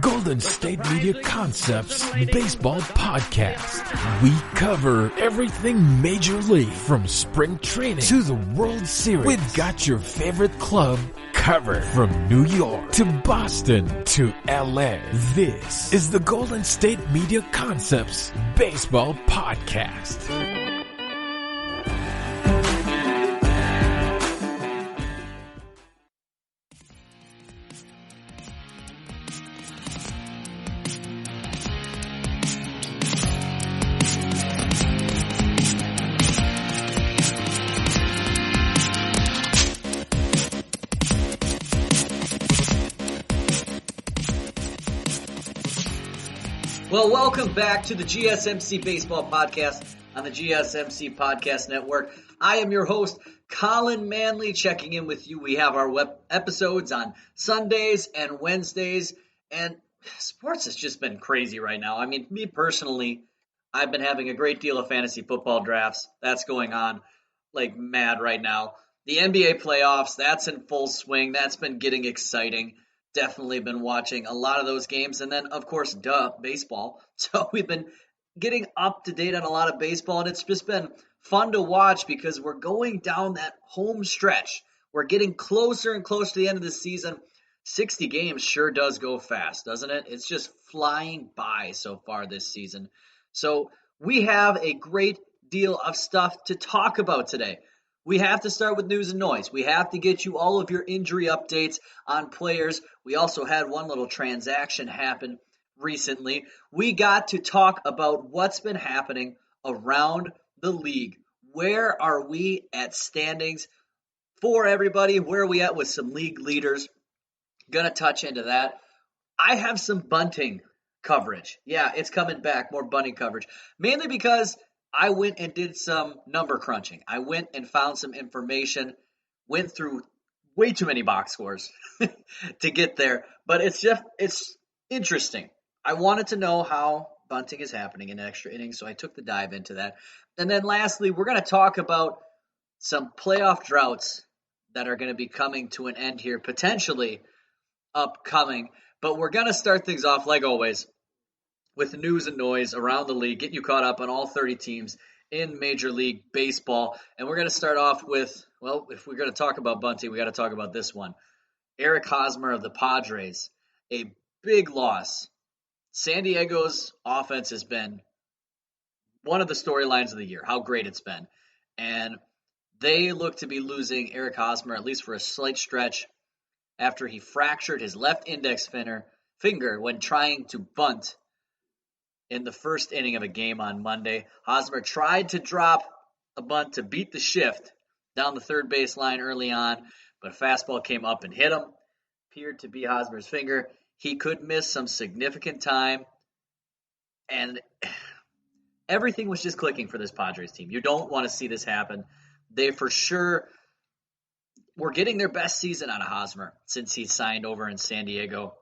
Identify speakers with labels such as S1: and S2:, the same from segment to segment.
S1: Golden State Media Concepts Baseball Podcast. We cover everything Major League from spring training to the World Series. We've got your favorite club covered from New York to Boston to LA. This is the Golden State Media Concepts Baseball Podcast.
S2: Well, welcome back to the GSMC Baseball Podcast on the GSMC Podcast Network. I am your host, Collin Manley, checking in with you. We have our web episodes on Sundays and Wednesdays, and sports has just been crazy right now. I mean, me personally, I've been having a great deal of fantasy football drafts. That's going on like mad right now. The NBA playoffs, that's in full swing. That's been getting exciting. Definitely been watching a lot of those games. And then, of course, baseball. So we've been getting up to date on a lot of baseball, and it's just been fun to watch because we're going down that home stretch. We're getting closer and closer to the end of the season. 60 games sure does go fast, doesn't it? It's just flying by so far this season. So we have a great deal of stuff to talk about today. We have to start with news and noise. We have to get you all of your injury updates on players. We also had one little transaction happen recently. We got to talk about what's been happening around the league. Where are we at standings for everybody? Where are we at with some league leaders? Gonna touch into that. I have some bunting coverage. Yeah, it's coming back, more bunting coverage. Mainly because I went and did some number crunching. I went and found some information, went through way too many box scores to get there, but it's interesting. I wanted to know how bunting is happening in extra innings, so I took the dive into that. And then lastly, we're going to talk about some playoff droughts that are going to be coming to an end here, potentially upcoming, but we're going to start things off like always with news and noise around the league, get you caught up on all 30 teams in Major League Baseball. And we're going to start off with, well, if we're going to talk about bunting, we got to talk about this one. Eric Hosmer of the Padres, a big loss. San Diego's offense has been one of the storylines of the year, how great it's been. And they look to be losing Eric Hosmer, at least for a slight stretch, after he fractured his left index finger when trying to bunt in the first inning of a game on Monday. Hosmer tried to drop a bunt to beat the shift down the third base line early on, but a fastball came up and hit him. Appeared to be Hosmer's finger. He could miss some significant time, and everything was just clicking for this Padres team. You don't want to see this happen. They for sure were getting their best season out of Hosmer since he signed over in San Diego.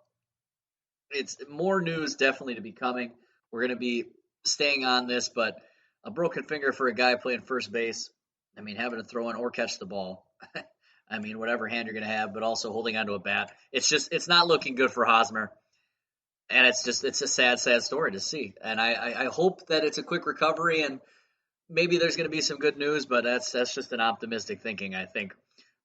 S2: It's more news definitely to be coming. We're going to be staying on this, but a broken finger for a guy playing first base, I mean, having to throw in or catch the ball, I mean, whatever hand you're going to have, but also holding onto a bat. It's not looking good for Hosmer, and it's a sad, sad story to see. And I hope that it's a quick recovery, and maybe there's going to be some good news, but that's just an optimistic thinking, I think,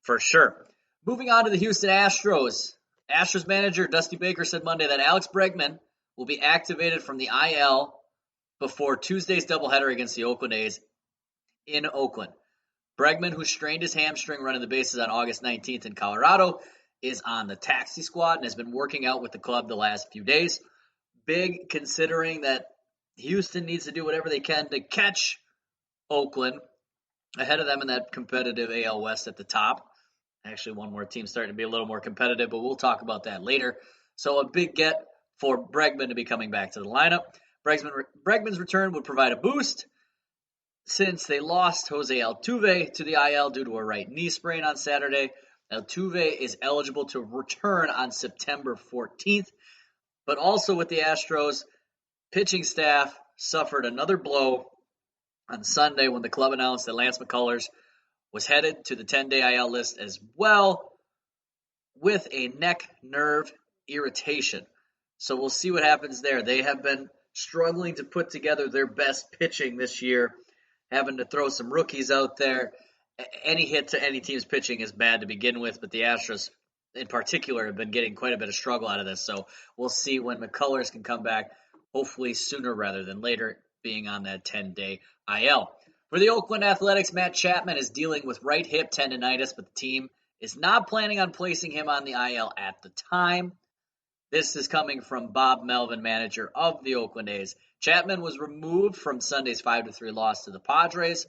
S2: for sure. Moving on to the Houston Astros. Astros manager Dusty Baker said Monday that Alex Bregman will be activated from the IL before Tuesday's doubleheader against the Oakland A's in Oakland. Bregman, who strained his hamstring running the bases on August 19th in Colorado, is on the taxi squad and has been working out with the club the last few days. Big, considering that Houston needs to do whatever they can to catch Oakland ahead of them in that competitive AL West at the top. Actually, one more team starting to be a little more competitive, but we'll talk about that later. So a big get for Bregman to be coming back to the lineup. Bregman's return would provide a boost since they lost Jose Altuve to the IL due to a right knee sprain on Saturday. Altuve is eligible to return on September 14th, but also with the Astros, pitching staff suffered another blow on Sunday when the club announced that Lance McCullers was headed to the 10-day IL list as well with a neck nerve irritation. So we'll see what happens there. They have been struggling to put together their best pitching this year, having to throw some rookies out there. Any hit to any team's pitching is bad to begin with, but the Astros in particular have been getting quite a bit of struggle out of this. So we'll see when McCullers can come back, hopefully sooner rather than later, being on that 10-day IL. For the Oakland Athletics, Matt Chapman is dealing with right hip tendonitis, but the team is not planning on placing him on the IL at the time. This is coming from Bob Melvin, manager of the Oakland A's. Chapman was removed from Sunday's 5-3 loss to the Padres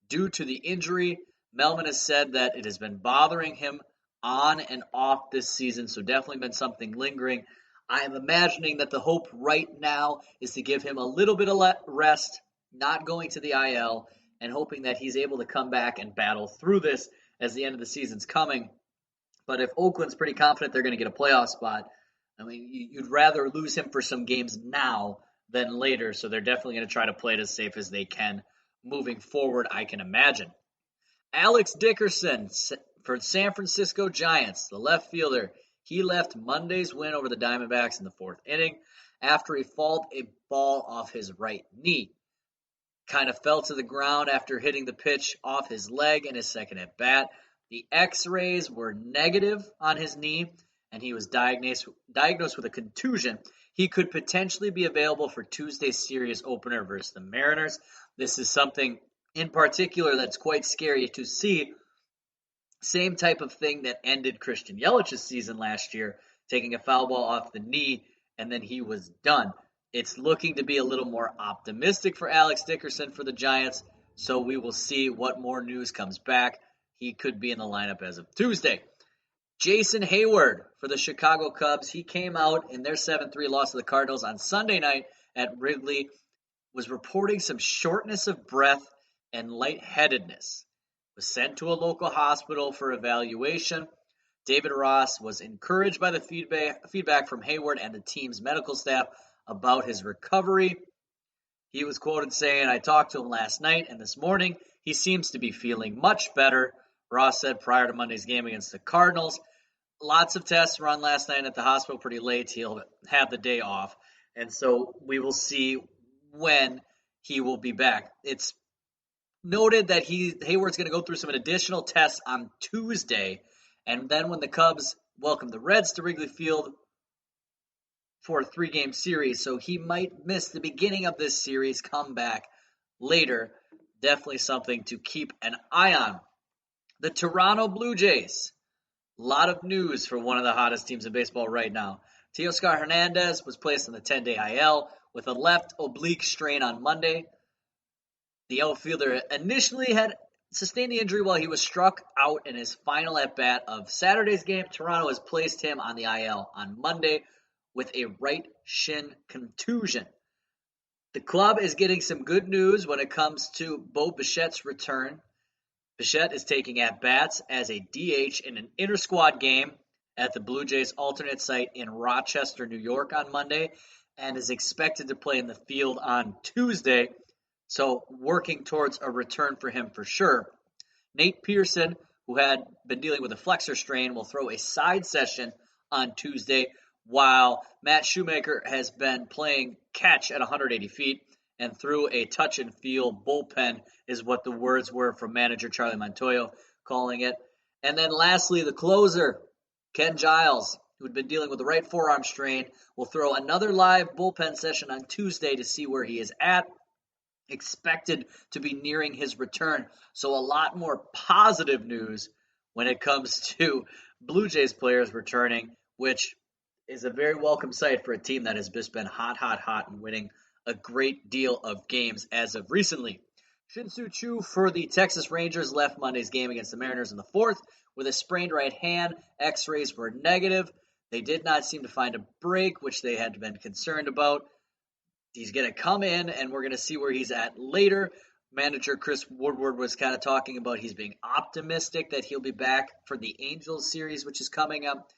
S2: due to the injury. Melvin has said that it has been bothering him on and off this season, so definitely been something lingering. I am imagining that the hope right now is to give him a little bit of rest, not going to the IL, and hoping that he's able to come back and battle through this as the end of the season's coming. But if Oakland's pretty confident they're going to get a playoff spot, I mean, you'd rather lose him for some games now than later, so they're definitely going to try to play it as safe as they can moving forward, I can imagine. Alex Dickerson for San Francisco Giants, the left fielder. He left Monday's win over the Diamondbacks in the fourth inning after he fouled a ball off his right knee. Kind of fell to the ground after hitting the pitch off his leg in his second at bat. The x-rays were negative on his knee, and he was diagnosed with a contusion. He could potentially be available for Tuesday's series opener versus the Mariners. This is something in particular that's quite scary to see. Same type of thing that ended Christian Yelich's season last year, taking a foul ball off the knee, and then he was done. It's looking to be a little more optimistic for Alex Dickerson for the Giants, so we will see what more news comes back. He could be in the lineup as of Tuesday. Jason Hayward for the Chicago Cubs. He came out in their 7-3 loss to the Cardinals on Sunday night at Wrigley, was reporting some shortness of breath and lightheadedness. Was sent to a local hospital for evaluation. David Ross was encouraged by the feedback from Hayward and the team's medical staff about his recovery. He was quoted saying, "I talked to him last night and this morning. He seems to be feeling much better," Ross said prior to Monday's game against the Cardinals. Lots of tests run last night at the hospital pretty late. He'll have the day off. And so we will see when he will be back. It's noted that Hayward's going to go through some additional tests on Tuesday. And then when the Cubs welcome the Reds to Wrigley Field for a 3-game series, so he might miss the beginning of this series, come back later. Definitely something to keep an eye on. The Toronto Blue Jays. A lot of news for one of the hottest teams in baseball right now. Teoscar Hernandez was placed on the 10-day IL with a left oblique strain on Monday. The outfielder initially had sustained the injury while he was struck out in his final at-bat of Saturday's game. Toronto has placed him on the IL on Monday with a right shin contusion. The club is getting some good news when it comes to Bo Bichette's return. Bichette is taking at-bats as a DH in an inter-squad game at the Blue Jays' alternate site in Rochester, New York on Monday, and is expected to play in the field on Tuesday. So working towards a return for him for sure. Nate Pearson, who had been dealing with a flexor strain, will throw a side session on Tuesday, while Matt Shoemaker has been playing catch at 180 feet and threw a touch-and-feel bullpen is what the words were from manager Charlie Montoyo calling it. And then lastly, the closer, Ken Giles, who had been dealing with a right forearm strain, will throw another live bullpen session on Tuesday to see where he is at. Expected to be nearing his return. So a lot more positive news when it comes to Blue Jays players returning, which is a very welcome sight for a team that has just been hot and winning a great deal of games as of recently. Shin-Soo Choo for the Texas Rangers left Monday's game against the Mariners in the fourth with a sprained right hand. X-rays were negative. They did not seem to find a break, which they had been concerned about. He's going to come in, and we're going to see where he's at later. Manager Chris Woodward was kind of talking about he's being optimistic that he'll be back for the Angels series, which is coming up.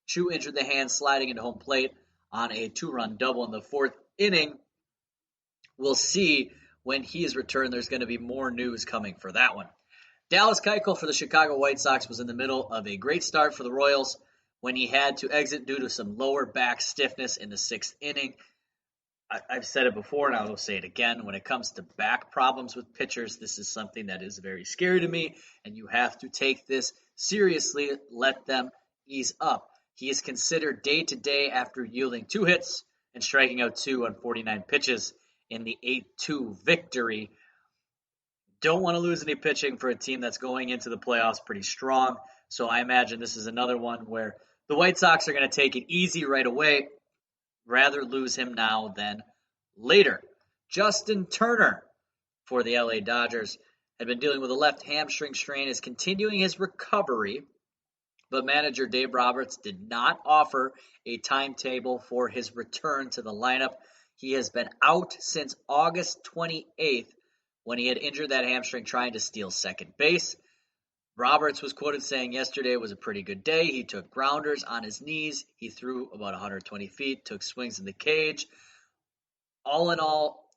S2: Choo injured the hand sliding into home plate on a 2-run double in the fourth inning. We'll see when he is returned. There's going to be more news coming for that one. Dallas Keuchel for the Chicago White Sox was in the middle of a great start for the Royals when he had to exit due to some lower back stiffness in the 6th inning. I've said it before, and I will say it again. When it comes to back problems with pitchers, this is something that is very scary to me, and you have to take this seriously. Let them ease up. He is considered day-to-day after yielding 2 hits and striking out 2 on 49 pitches in the 8-2 victory. Don't want to lose any pitching for a team that's going into the playoffs pretty strong, so I imagine this is another one where the White Sox are going to take it easy right away. Rather lose him now than later. Justin Turner for the LA Dodgers had been dealing with a left hamstring strain, is continuing his recovery, but manager Dave Roberts did not offer a timetable for his return to the lineup. He has been out since August 28th when he had injured that hamstring trying to steal second base. Roberts was quoted saying yesterday was a pretty good day. He took grounders on his knees. He threw about 120 feet, took swings in the cage. All in all,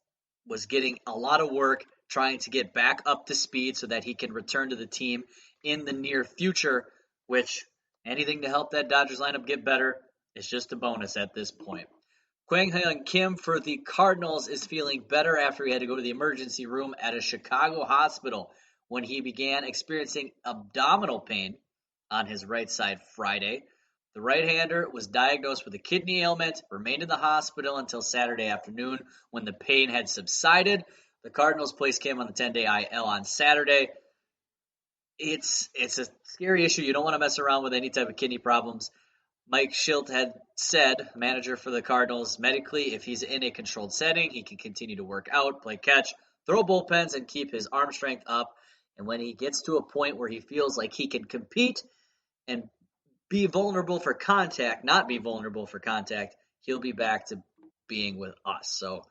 S2: was getting a lot of work trying to get back up to speed so that he can return to the team in the near future, which anything to help that Dodgers lineup get better is just a bonus at this point. Kwang Hyun Kim for the Cardinals is feeling better after he had to go to the emergency room at a Chicago hospital when he began experiencing abdominal pain on his right side Friday. The right-hander was diagnosed with a kidney ailment, remained in the hospital until Saturday afternoon when the pain had subsided. The Cardinals placed Kim on the 10-day IL on Saturday. It's a scary issue. You don't want to mess around with any type of kidney problems. Mike Shildt had said, manager for the Cardinals, medically, if he's in a controlled setting, he can continue to work out, play catch, throw bullpens, and keep his arm strength up. And when he gets to a point where he feels like he can compete and be vulnerable for contact, not be vulnerable for contact, he'll be back to being with us. So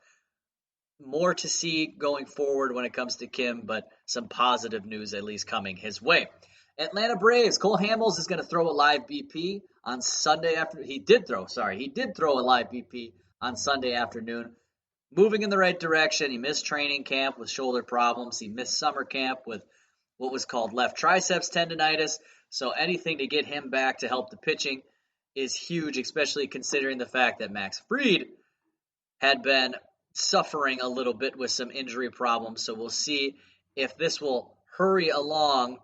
S2: more to see going forward when it comes to Kim, but some positive news at least coming his way. Atlanta Braves, Cole Hamels is going to throw a live BP on Sunday after. He did throw a live BP on Sunday afternoon. Moving in the right direction. He missed training camp with shoulder problems. He missed summer camp with what was called left triceps tendonitis. So anything to get him back to help the pitching is huge, especially considering the fact that Max Fried had been suffering a little bit with some injury problems. So we'll see if this will hurry along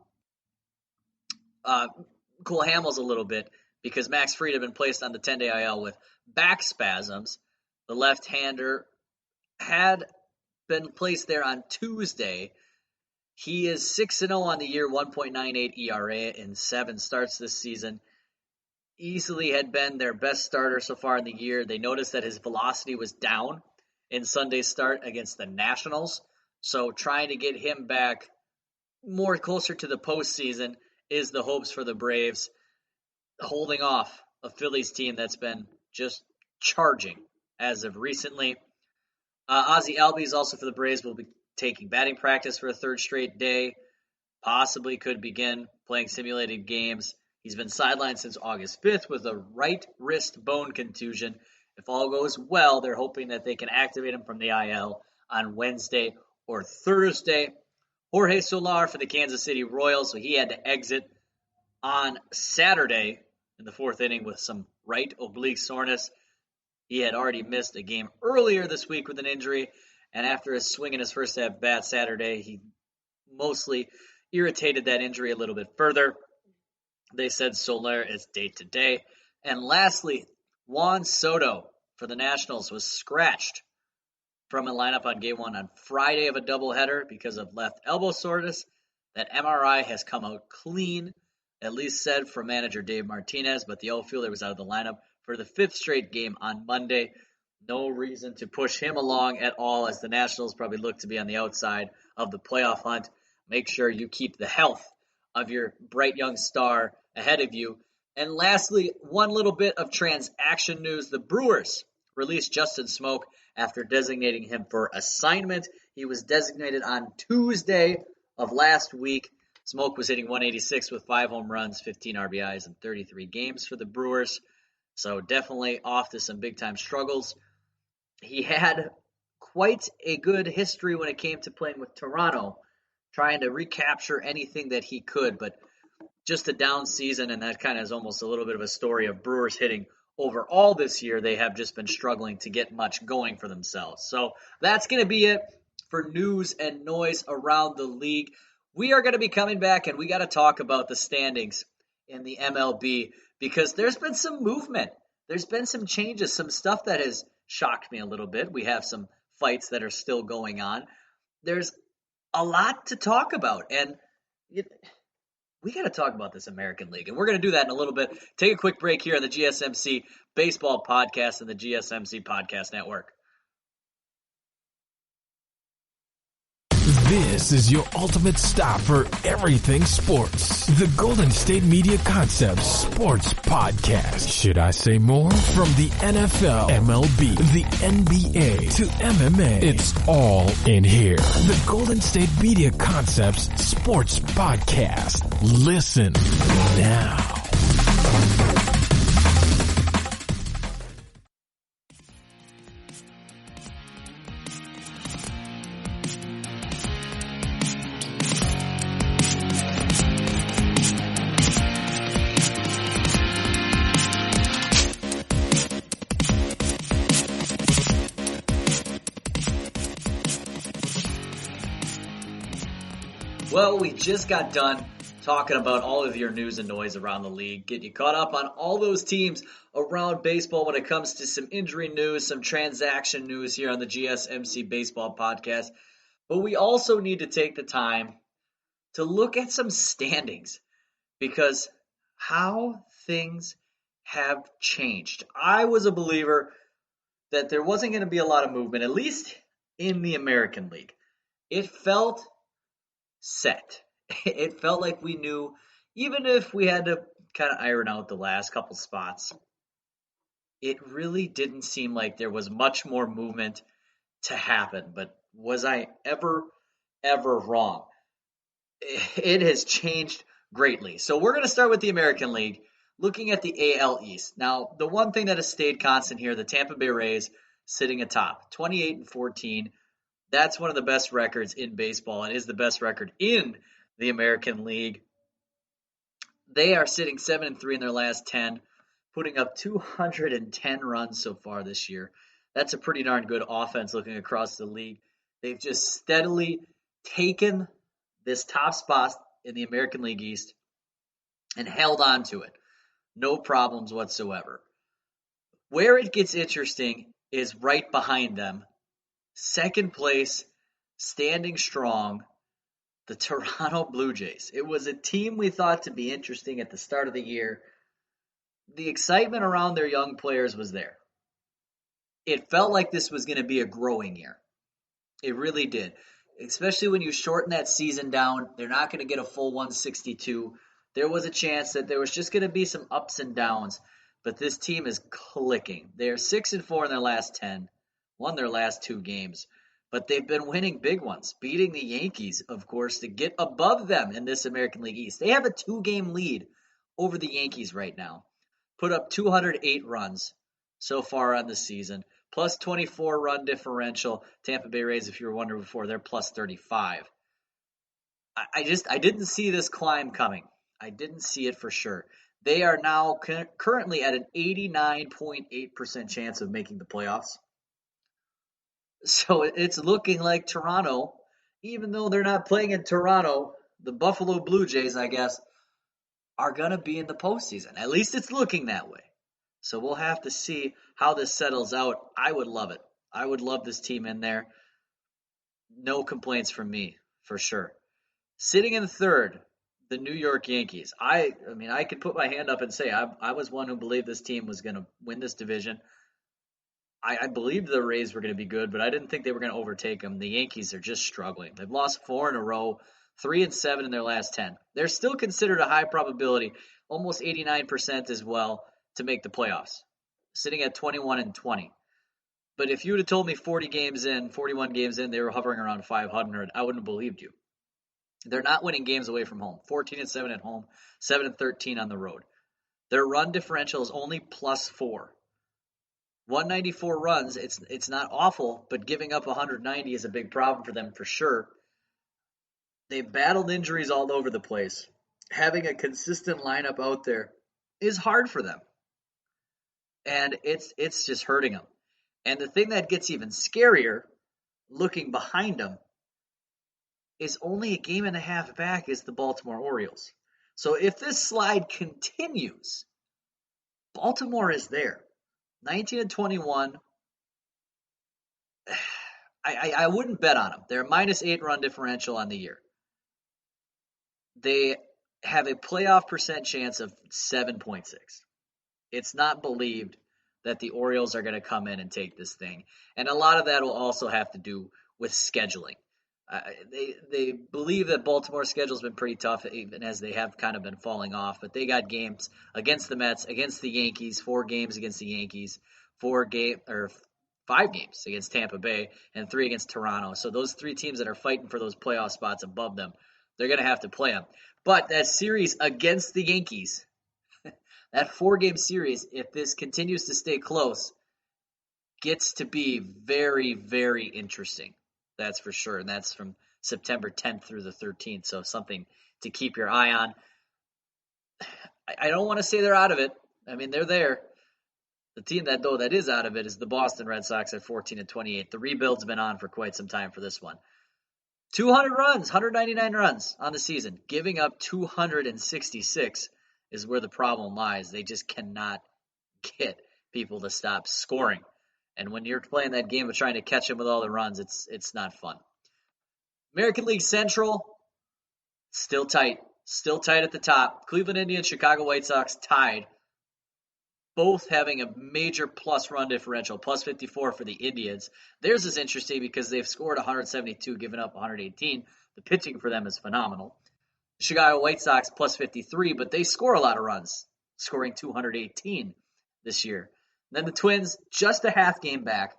S2: Cole Hamels a little bit, because Max Fried had been placed on the 10-day IL with back spasms. The left-hander had been placed there on Tuesday. He is 6-0 on the year, 1.98 ERA in 7 starts this season. Easily had been their best starter so far in the year. They noticed that his velocity was down in Sunday's start against the Nationals. So trying to get him back more closer to the postseason is the hopes for the Braves, holding off a Phillies team that's been just charging as of recently. Ozzie Albies, also for the Braves, will be taking batting practice for a 3rd straight day. Possibly could begin playing simulated games. He's been sidelined since August 5th with a right wrist bone contusion. If all goes well, they're hoping that they can activate him from the IL on Wednesday or Thursday. Jorge Soler for the Kansas City Royals, so he had to exit on Saturday in the 4th inning with some right oblique soreness. He had already missed a game earlier this week with an injury, and after his swing in his first at-bat Saturday, he mostly irritated that injury a little bit further. They said Soler is day-to-day. And lastly, Juan Soto for the Nationals was scratched from a lineup on game 1 on Friday of a doubleheader because of left elbow soreness. That MRI has come out clean, at least said from manager Dave Martinez, but the outfielder was out of the lineup for the 5th straight game on Monday. No reason to push him along at all, as the Nationals probably look to be on the outside of the playoff hunt. Make sure you keep the health of your bright young star ahead of you. And lastly, one little bit of transaction news. The Brewers released Justin Smoak after designating him for assignment. He was designated on Tuesday of last week. Smoak was hitting 186 with 5 home runs, 15 RBIs, and 33 games for the Brewers. So definitely off to some big-time struggles. He had quite a good history when it came to playing with Toronto, trying to recapture anything that he could. But just a down season, and that kind of is almost a little bit of a story of Brewers hitting overall this year. They have just been struggling to get much going for themselves. So that's going to be it for news and noise around the league. We are going to be coming back, and we got to talk about the standings in the MLB because there's been some movement. There's been some changes, some stuff that has shocked me a little bit. We have some fights that are still going on. There's a lot to talk about, and we got to talk about this American League, and we're going to do that in a little bit. Take a quick break here on the GSMC Baseball Podcast and the GSMC Podcast Network.
S1: This is your ultimate stop for everything sports. The Golden State Media Concepts Sports Podcast. Should I say more? From the NFL, MLB, the NBA to MMA, it's all in here. The Golden State Media Concepts Sports Podcast. Listen now.
S2: Well, we just got done talking about all of your news and noise around the league, get you caught up on all those teams around baseball when it comes to some injury news, some transaction news here on the GSMC Baseball Podcast. But we also need to take the time to look at some standings because how things have changed. I was a believer that there wasn't going to be a lot of movement, at least in the American League. It felt set. It felt like we knew, even if we had to kind of iron out the last couple spots, it really didn't seem like there was much more movement to happen. But was I ever wrong? It has changed greatly. So we're going to start with the American League, looking at the AL East. Now, the one thing that has stayed constant here, the Tampa Bay Rays sitting atop, 28-14. That's one of the best records in baseball and is the best record in the American League. They are sitting 7-3 in their last 10, putting up 210 runs so far this year. That's a pretty darn good offense looking across the league. They've just steadily taken this top spot in the American League East and held on to it. No problems whatsoever. Where it gets interesting is right behind them. Second place, standing strong, the Toronto Blue Jays. It was a team we thought to be interesting at the start of the year. The excitement around their young players was there. It felt like this was going to be a growing year. It really did. Especially when you shorten that season down, they're not going to get a full 162. There was a chance that there was just going to be some ups and downs, but this team is clicking. They are 6-4 in their last 10. Won their last 2 games, but they've been winning big ones, beating the Yankees, of course, to get above them in this American League East. They have a 2-game lead over the Yankees right now. Put up 208 runs so far on the season, plus 24 run differential. Tampa Bay Rays, if you were wondering before, they're plus 35. I didn't see this climb coming. I didn't see it for sure. They are now currently at an 89.8% chance of making the playoffs. So it's looking like Toronto, even though they're not playing in Toronto, the Buffalo Blue Jays, I guess, are going to be in the postseason. At least it's looking that way. So we'll have to see how this settles out. I would love it. I would love this team in there. No complaints from me, for sure. Sitting in third, the New York Yankees. I could put my hand up and say I was one who believed this team was going to win this division. I believed the Rays were going to be good, but I didn't think they were going to overtake them. The Yankees are just struggling. They've lost 4 in a row, 3-7 in their last 10. They're still considered a high probability, almost 89% as well, to make the playoffs, sitting at 21-20. But if you would have told me 41 games in, they were hovering around 500, I wouldn't have believed you. They're not winning games away from home. 14-7 at home, 7-13 on the road. Their run differential is only +4. 194 runs, it's not awful, but giving up 190 is a big problem for them for sure. They've battled injuries all over the place. having a consistent lineup out there is hard for them. And it's just hurting them. And the thing that gets even scarier, looking behind them, is only a game and a half back is the Baltimore Orioles. So if this slide continues, Baltimore is there. 19-21. I wouldn't bet on them. They're a -8 run differential on the year. They have a playoff percent chance of 7.6. It's not believed that the Orioles are going to come in and take this thing. And a lot of that will also have to do with scheduling. They believe that Baltimore's schedule's been pretty tough, even as they have kind of been falling off. But they got games against the Mets, against the Yankees, 4 games against the Yankees, 5 games against Tampa Bay, and 3 against Toronto. So those 3 teams that are fighting for those playoff spots above them, they're going to have to play them. But that series against the Yankees, that 4-game series, if this continues to stay close, gets to be very, very interesting. That's for sure. And that's from September 10th through the 13th. So something to keep your eye on. I don't want to say they're out of it. I mean, they're there. The team that is out of it is the Boston Red Sox at 14-28. The rebuild's been on for quite some time for this one. 200 runs, 199 runs on the season. Giving up 266 is where the problem lies. They just cannot get people to stop scoring. And when you're playing that game of trying to catch them with all the runs, it's not fun. American League Central, still tight. Still tight at the top. Cleveland Indians, Chicago White Sox tied. Both having a major plus run differential, plus 54 for the Indians. Theirs is interesting because they've scored 172, given up 118. The pitching for them is phenomenal. The Chicago White Sox plus 53, but they score a lot of runs, scoring 218 this year. Then the Twins, just a half game back.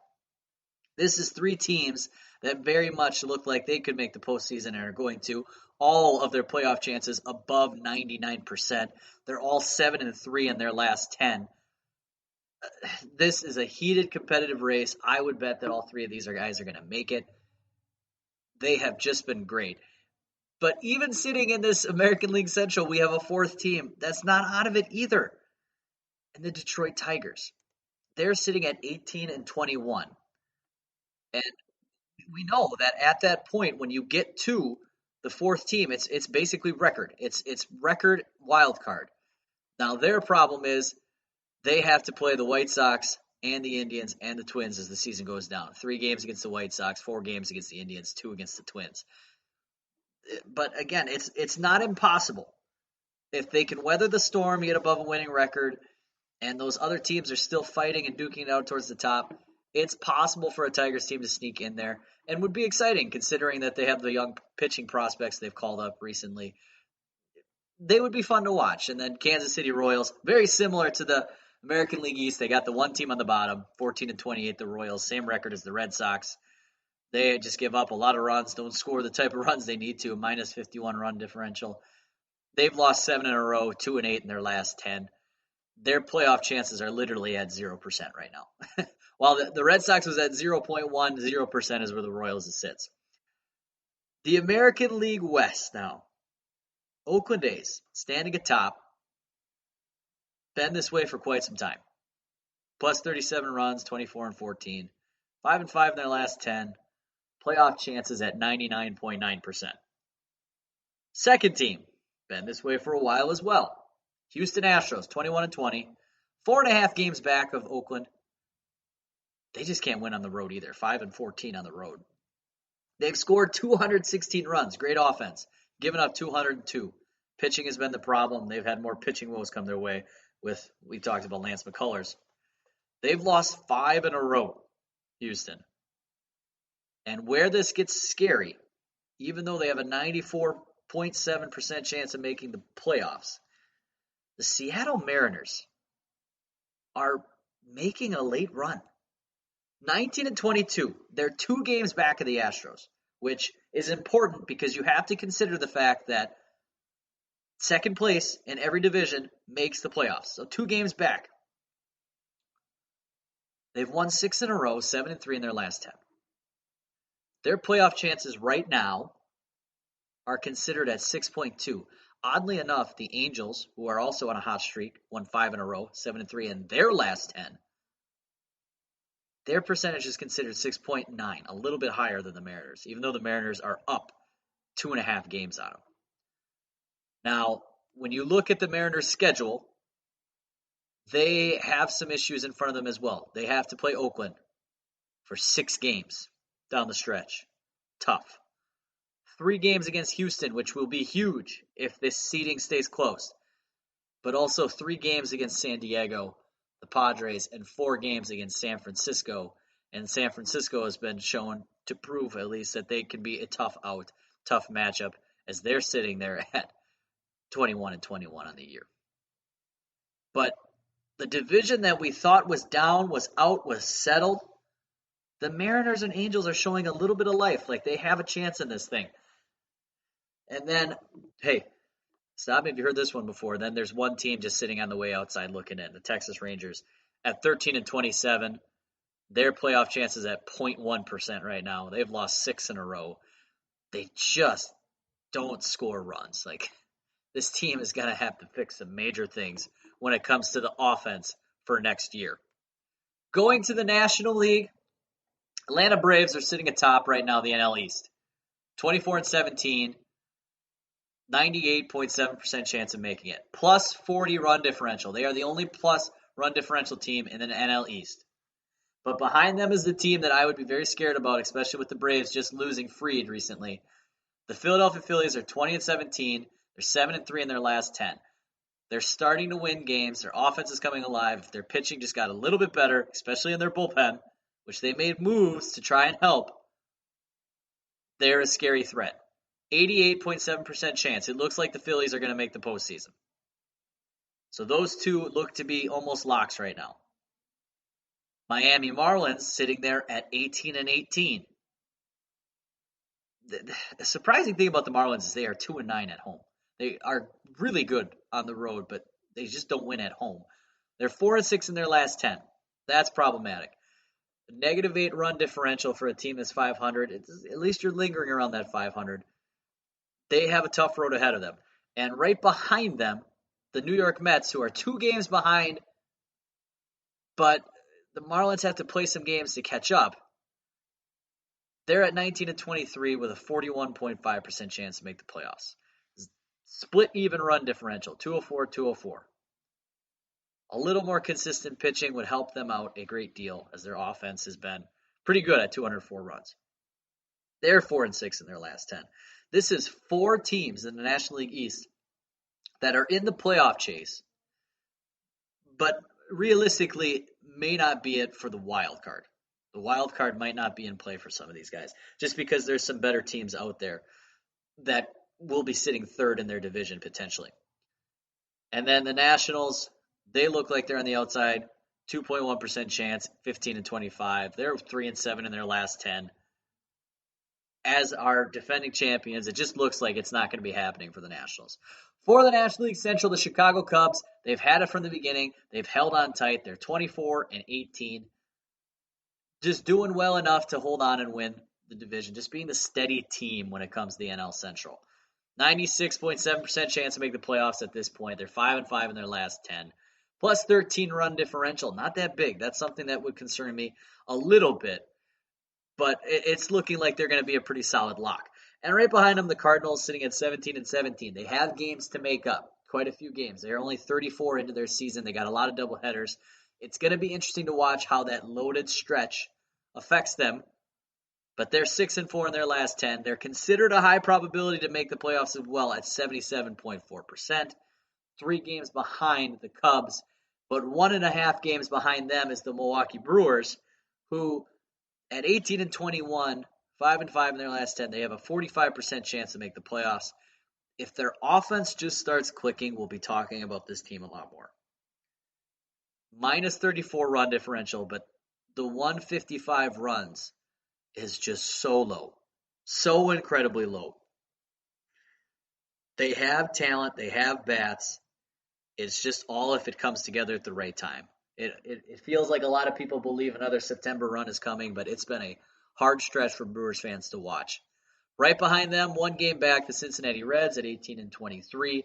S2: This is 3 teams that very much look like they could make the postseason and are going to. All of their playoff chances above 99%. They're all 7-3 in their last 10. This is a heated competitive race. I would bet that all 3 of these guys are going to make it. They have just been great. But even sitting in this American League Central, we have a 4th team that's not out of it either. And the Detroit Tigers. They're sitting at 18-21. And we know that at that point, when you get to the 4th team, it's basically record. It's record wild card. Now, their problem is they have to play the White Sox and the Indians and the Twins as the season goes down. 3 games against the White Sox, 4 games against the Indians, 2 against the Twins. But again, it's not impossible. If they can weather the storm, get above a winning record, and those other teams are still fighting and duking it out towards the top, it's possible for a Tigers team to sneak in there and would be exciting considering that they have the young pitching prospects they've called up recently. They would be fun to watch. And then Kansas City Royals, very similar to the American League East. They got the one team on the bottom, 14-28, the Royals, same record as the Red Sox. They just give up a lot of runs, don't score the type of runs they need to, minus 51 run differential. They've lost 7 in a row, 2-8 in their last 10. Their playoff chances are literally at 0% right now. While the Red Sox was at 0.1, 0% is where the Royals sits. The American League West now. Oakland A's standing atop. Been this way for quite some time. Plus 37 runs, 24-14. 5-5 in their last 10. Playoff chances at 99.9%. Second team. Been this way for a while as well. Houston Astros, 21-20. 4.5 games back of Oakland. They just can't win on the road either. 5-14 on the road. They've scored 216 runs. Great offense. Given up 202. Pitching has been the problem. They've had more pitching woes come their way with, we talked about Lance McCullers. They've lost 5 in a row, Houston. And where this gets scary, even though they have a 94.7% chance of making the playoffs, the Seattle Mariners are making a late run. 19-22. They're 2 games back of the Astros, which is important because you have to consider the fact that second place in every division makes the playoffs. So 2 games back. They've won 6 in a row, 7-3 in their last 10. Their playoff chances right now are considered at 6.2. Oddly enough, the Angels, who are also on a hot streak, won 5 in a row, 7-3 in their last 10. Their percentage is considered 6.9, a little bit higher than the Mariners, even though the Mariners are up 2.5 games on them. Now, when you look at the Mariners' schedule, they have some issues in front of them as well. They have to play Oakland for 6 games down the stretch. Tough. 3 games against Houston, which will be huge if this seeding stays close. But also 3 games against San Diego, the Padres, and 4 games against San Francisco. And San Francisco has been shown to prove at least that they can be a tough matchup as they're sitting there at 21-21 on the year. But the division that we thought was down, was out, was settled. The Mariners and Angels are showing a little bit of life, like they have a chance in this thing. And then, hey, stop me if you heard this one before. Then there's one team just sitting on the way outside looking in, the Texas Rangers. At 13-27, their playoff chances at 0.1% right now. They've lost 6 in a row. They just don't score runs. Like, this team is going to have to fix some major things when it comes to the offense for next year. Going to the National League, Atlanta Braves are sitting atop right now the NL East. 24-17, 98.7% chance of making it. Plus 40 run differential. They are the only plus run differential team in the NL East. But behind them is the team that I would be very scared about, especially with the Braves just losing Fried recently. The Philadelphia Phillies are 20-17. They're 7-3 in their last 10. They're starting to win games. Their offense is coming alive. Their pitching just got a little bit better, especially in their bullpen, which they made moves to try and help. They're a scary threat. 88.7% chance. It looks like the Phillies are going to make the postseason. So those two look to be almost locks right now. Miami Marlins sitting there at 18-18. The surprising thing about the Marlins is they are 2-9 at home. They are really good on the road, but they just don't win at home. They're 4-6 in their last 10. That's problematic. -8 run differential for a team that's 500. At least you're lingering around that 500. They have a tough road ahead of them. And right behind them, the New York Mets, who are 2 games behind, but the Marlins have to play some games to catch up. They're at 19-23 with a 41.5% chance to make the playoffs. Split even run differential, 204-204. A little more consistent pitching would help them out a great deal, as their offense has been pretty good at 204 runs. They're 4-6 in their last 10. This is 4 teams in the National League East that are in the playoff chase, but realistically may not be it for the wild card. The wild card might not be in play for some of these guys, just because there's some better teams out there that will be sitting third in their division potentially. And then the Nationals, they look like they're on the outside, 2.1% chance, 15-25. They're 3-7 in their last 10. As our defending champions, it just looks like it's not going to be happening for the Nationals. For the National League Central, the Chicago Cubs, they've had it from the beginning. They've held on tight. They're 24-18. Just doing well enough to hold on and win the division. Just being the steady team when it comes to the NL Central. 96.7% chance to make the playoffs at this point. They're 5-5 in their last 10. Plus 13 run differential. Not that big. That's something that would concern me a little bit. But it's looking like they're going to be a pretty solid lock. And right behind them, the Cardinals sitting at 17-17. They have games to make up. Quite a few games. They're only 34 into their season. They got a lot of doubleheaders. It's going to be interesting to watch how that loaded stretch affects them. But they're 6-4 in their last 10. They're considered a high probability to make the playoffs as well at 77.4%. 3 games behind the Cubs, but 1.5 games behind them is the Milwaukee Brewers, who at 18-21, 5-5 in their last 10, they have a 45% chance to make the playoffs. If their offense just starts clicking, we'll be talking about this team a lot more. -34 run differential, but the 155 runs is just so low. So incredibly low. They have talent. They have bats. It's just all if it comes together at the right time. It feels like a lot of people believe another September run is coming, but it's been a hard stretch for Brewers fans to watch. Right behind them, one game back, the Cincinnati Reds at 18-23.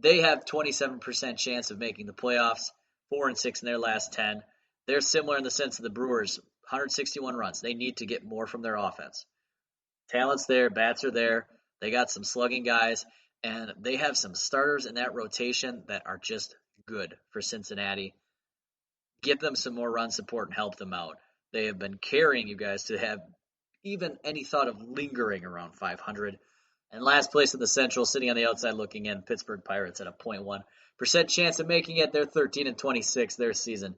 S2: They have 27% chance of making the playoffs, 4-6 in their last 10. They're similar in the sense of the Brewers, 161 runs. They need to get more from their offense. Talent's there, bats are there. They got some slugging guys, and they have some starters in that rotation that are just good for Cincinnati. Give them some more run support and help them out. They have been carrying you guys to have even any thought of lingering around 500. And last place in the Central, sitting on the outside looking in, Pittsburgh Pirates at a 0.1% chance of making it. They're 13-26. Their season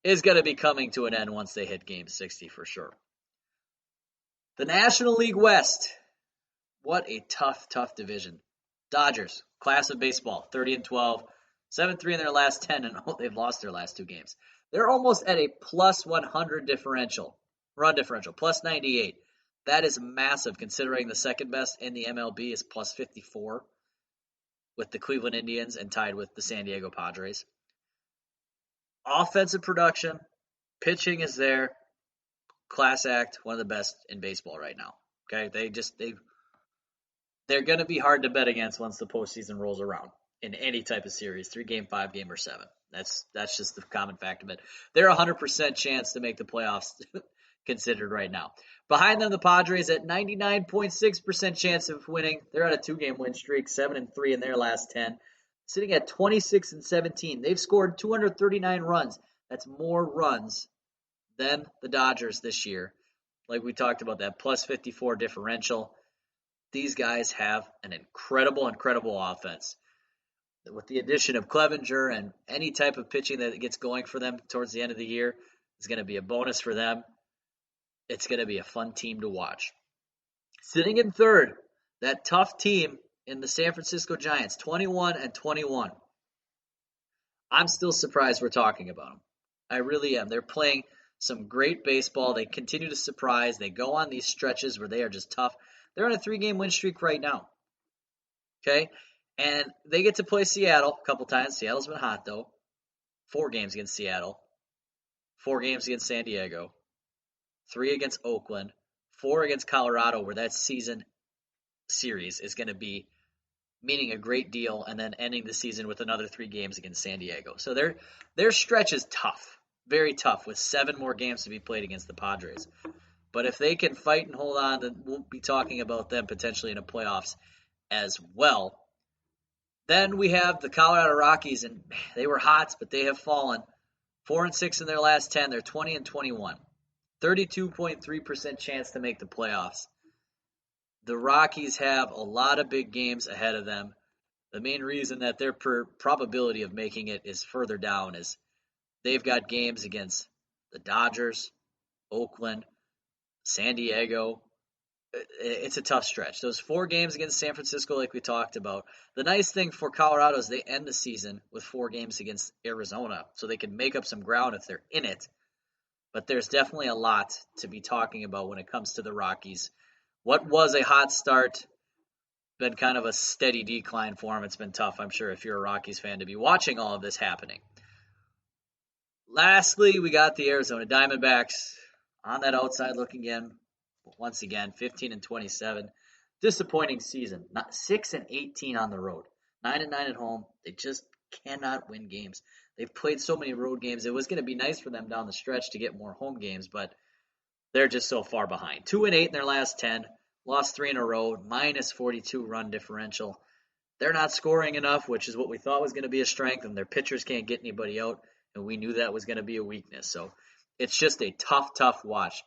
S2: is going to be coming to an end once they hit game 60 for sure. The National League West. What a tough division. Dodgers, class of baseball, 30-12, 7-3 in their last 10, and they've lost their last 2 games. They're almost at a plus 100 run differential, plus 98. That is massive considering the second best in the MLB is plus 54 with the Cleveland Indians and tied with the San Diego Padres. Offensive production, pitching is there. Class act, one of the best in baseball right now. Okay, they're going to be hard to bet against once the postseason rolls around in any type of series, 3-game, 5-game, or 7. That's just the common fact of it. They're 100% chance to make the playoffs considered right now. Behind them, the Padres at 99.6% chance of winning. They're on a 2-game win streak, 7-3 in their last 10, sitting at 26-17. They've scored 239 runs. That's more runs than the Dodgers this year. Like we talked about, that plus 54 differential. These guys have an incredible offense. With the addition of Clevenger and any type of pitching that gets going for them towards the end of the year is going to be a bonus for them. It's going to be a fun team to watch. Sitting in third, that tough team in the San Francisco Giants, 21-21. I'm still surprised we're talking about them. I really am. They're playing some great baseball. They continue to surprise. They go on these stretches where they are just tough. They're on a 3-game win streak right now. Okay? And they get to play Seattle a couple times. Seattle's been hot, though. 4 games against Seattle. 4 games against San Diego. 3 against Oakland. 4 against Colorado, where that season series is going to be meaning a great deal, and then ending the season with another 3 games against San Diego. So their stretch is tough. Very tough, with 7 more games to be played against the Padres. But if they can fight and hold on, then we'll be talking about them potentially in the playoffs as well. Then we have the Colorado Rockies, and they were hot, but they have fallen. 4-6 in their last 10. They're 20-21. 32.3% chance to make the playoffs. The Rockies have a lot of big games ahead of them. The main reason that their probability of making it is further down is they've got games against the Dodgers, Oakland, San Diego. It's a tough stretch. Those 4 games against San Francisco, like we talked about. The nice thing for Colorado is they end the season with 4 games against Arizona, so they can make up some ground if they're in it. But there's definitely a lot to be talking about when it comes to the Rockies. What was a hot start, been kind of a steady decline for them. It's been tough, I'm sure, if you're a Rockies fan, to be watching all of this happening. Lastly, we got the Arizona Diamondbacks on that outside looking in. Once again, 15-27. Disappointing season. Not 6-18 on the road. 9-9 at home. They just cannot win games. They've played so many road games. It was going to be nice for them down the stretch to get more home games, but they're just so far behind. 2-8 in their last 10. Lost 3 in a row. Minus 42 run differential. They're not scoring enough, which is what we thought was going to be a strength, and their pitchers can't get anybody out, and we knew that was going to be a weakness. So it's just a tough watch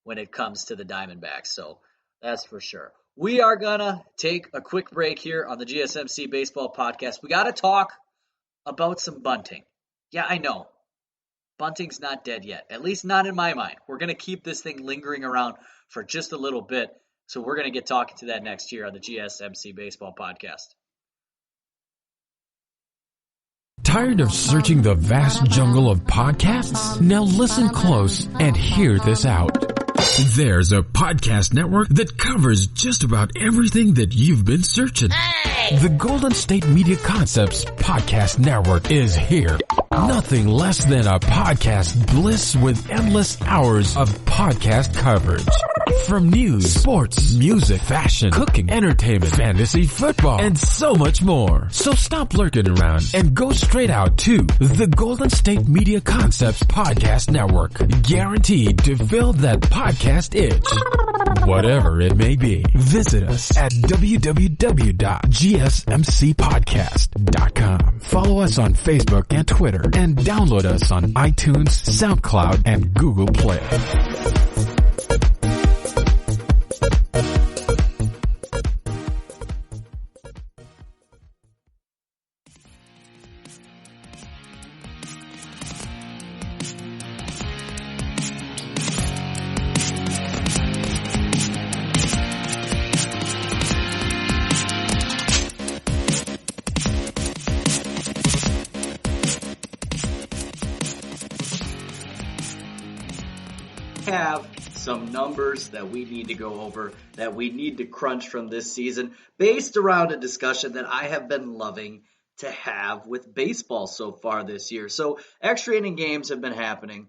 S2: when it comes to the Diamondbacks. So that's for sure. We are going to take a quick break here on the GSMC Baseball Podcast. We got to talk about some bunting. Yeah, I know. Bunting's not dead yet, at least not in my mind. We're going to keep this thing lingering around for just a little bit. So we're going to get talking to that next year on the GSMC Baseball Podcast.
S1: Tired of searching the vast jungle of podcasts? Now listen close and hear this out. There's a podcast network that covers just about everything that you've been searching. Hey! The Golden State Media Concepts Podcast Network is here. Nothing less than a podcast bliss with endless hours of podcast coverage. From news, sports, music, fashion, cooking, entertainment, fantasy, football, and so much more. So stop lurking around and go straight out to the Golden State Media Concepts Podcast Network. Guaranteed to fill that podcast itch. Whatever it may be. Visit us at www.gsmcpodcast.com. Follow us on Facebook and Twitter, and download us on iTunes, SoundCloud, and Google Play.
S2: Have some numbers that we need to go over, that we need to crunch from this season, based around a discussion that I have been loving to have with baseball so far this year. So extra inning games have been happening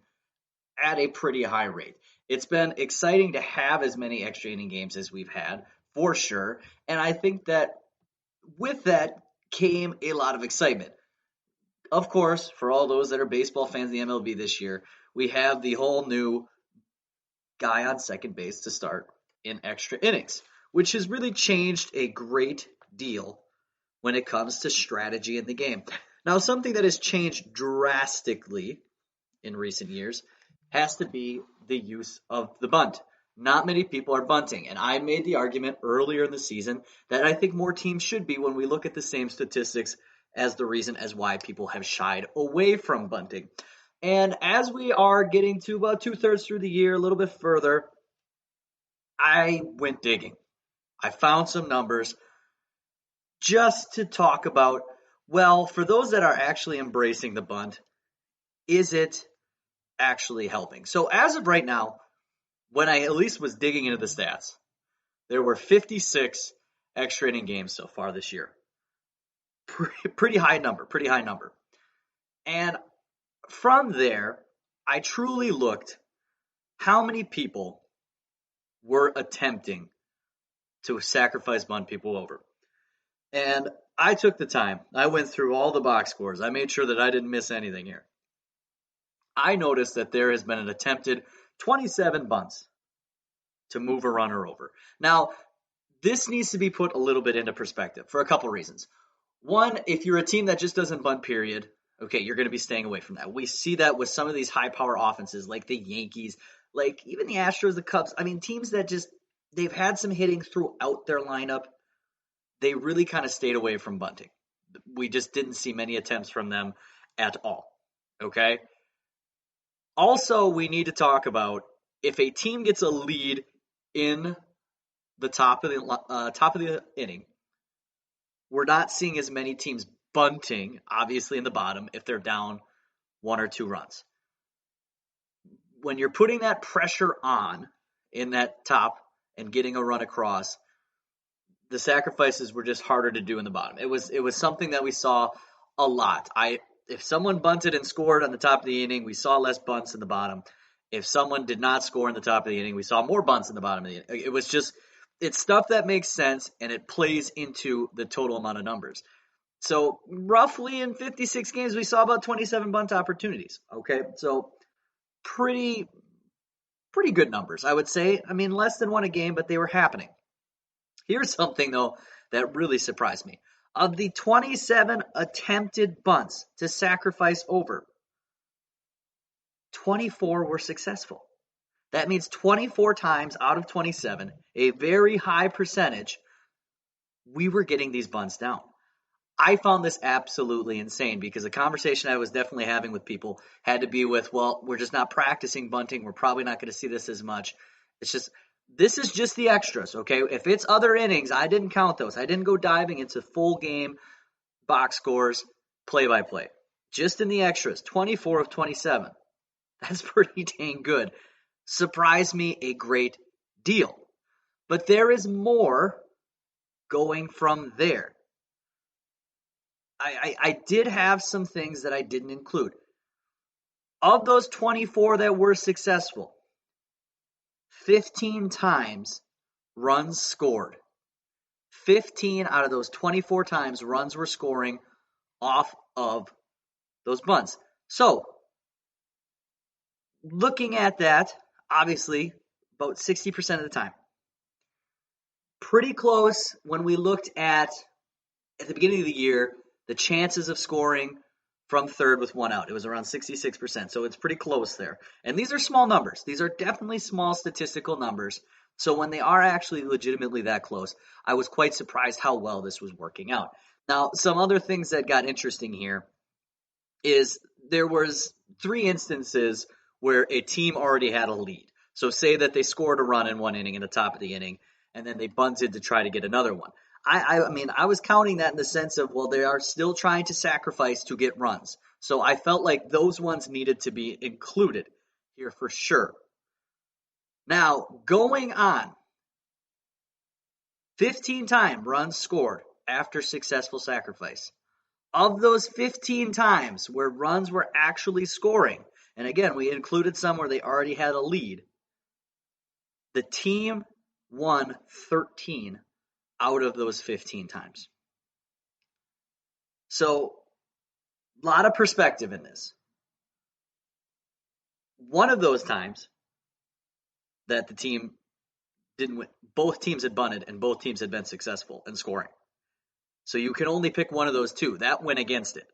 S2: at a pretty high rate. It's been exciting to have as many extra inning games as we've had, for sure. And I think that with that came a lot of excitement. Of course, for all those that are baseball fans of the MLB this year, we have the whole new guy on second base to start in extra innings, which has really changed a great deal when it comes to strategy in the game. Now, something that has changed drastically in recent years has to be the use of the bunt. Not many people are bunting, and I made the argument earlier in the season that I think more teams should be when we look at the same statistics as the reason as why people have shied away from bunting. And as we are getting to about 2/3 through the year, a little bit further, I went digging. I found some numbers just to talk about, well, for those that are actually embracing the bunt, is it actually helping? So as of right now, when I at least was digging into the stats, there were 56 extra inning games so far this year. Pretty high number. And from there, I truly looked how many people were attempting to sacrifice bunt people over. And I took the time. I went through all the box scores. I made sure that I didn't miss anything here. I noticed that there has been an attempted 27 bunts to move a runner over. Now, this needs to be put a little bit into perspective for a couple reasons. One, if you're a team that just doesn't bunt, period, okay, you're going to be staying away from that. We see that with some of these high-power offenses like the Yankees, like even the Astros, the Cubs. I mean, teams that just, they've had some hitting throughout their lineup. They really kind of stayed away from bunting. We just didn't see many attempts from them at all, okay? Also, we need to talk about if a team gets a lead in the top of the inning, we're not seeing as many teams bunting, obviously in the bottom, if they're down 1 or 2 runs. When you're putting that pressure on in that top and getting a run across, the sacrifices were just harder to do in the bottom. It was something that we saw a lot. If someone bunted and scored on the top of the inning, we saw less bunts in the bottom. If someone did not score in the top of the inning, we saw more bunts in the bottom of the inning. It's stuff that makes sense, and it plays into the total amount of numbers. So roughly in 56 games, we saw about 27 bunt opportunities. Okay, so pretty good numbers, I would say. I mean, less than 1 a game, but they were happening. Here's something, though, that really surprised me. Of the 27 attempted bunts to sacrifice over, 24 were successful. That means 24 times out of 27, a very high percentage, we were getting these bunts down. I found this absolutely insane because the conversation I was definitely having with people had to be with, well, we're just not practicing bunting. We're probably not going to see this as much. This is just the extras, okay? If it's other innings, I didn't count those. I didn't go diving into full game box scores, play-by-play. Just in the extras, 24 of 27. That's pretty dang good. Surprised me a great deal. But there is more going from there. I did have some things that I didn't include. Of those 24 that were successful, 15 times runs scored. 15 out of those 24 times runs were scoring off of those bunts. So, looking at that, obviously, about 60% of the time. Pretty close when we looked at the beginning of the year, the chances of scoring from third with one out. It was around 66%, so it's pretty close there. And these are small numbers. These are definitely small statistical numbers. So when they are actually legitimately that close, I was quite surprised how well this was working out. Now, some other things that got interesting here is there was 3 instances where a team already had a lead. So say that they scored a run in one inning in the top of the inning, and then they bunted to try to get another one. I mean, I was counting that in the sense of, well, they are still trying to sacrifice to get runs. So I felt like those ones needed to be included here for sure. Now, going on, 15 times runs scored after successful sacrifice. Of those 15 times where runs were actually scoring, and again, we included some where they already had a lead, the team won 13 out of those 15 times. So, a lot of perspective in this. One of those times that the team didn't win, both teams had bunted and both teams had been successful in scoring. So you can only pick one of those two. That went against it.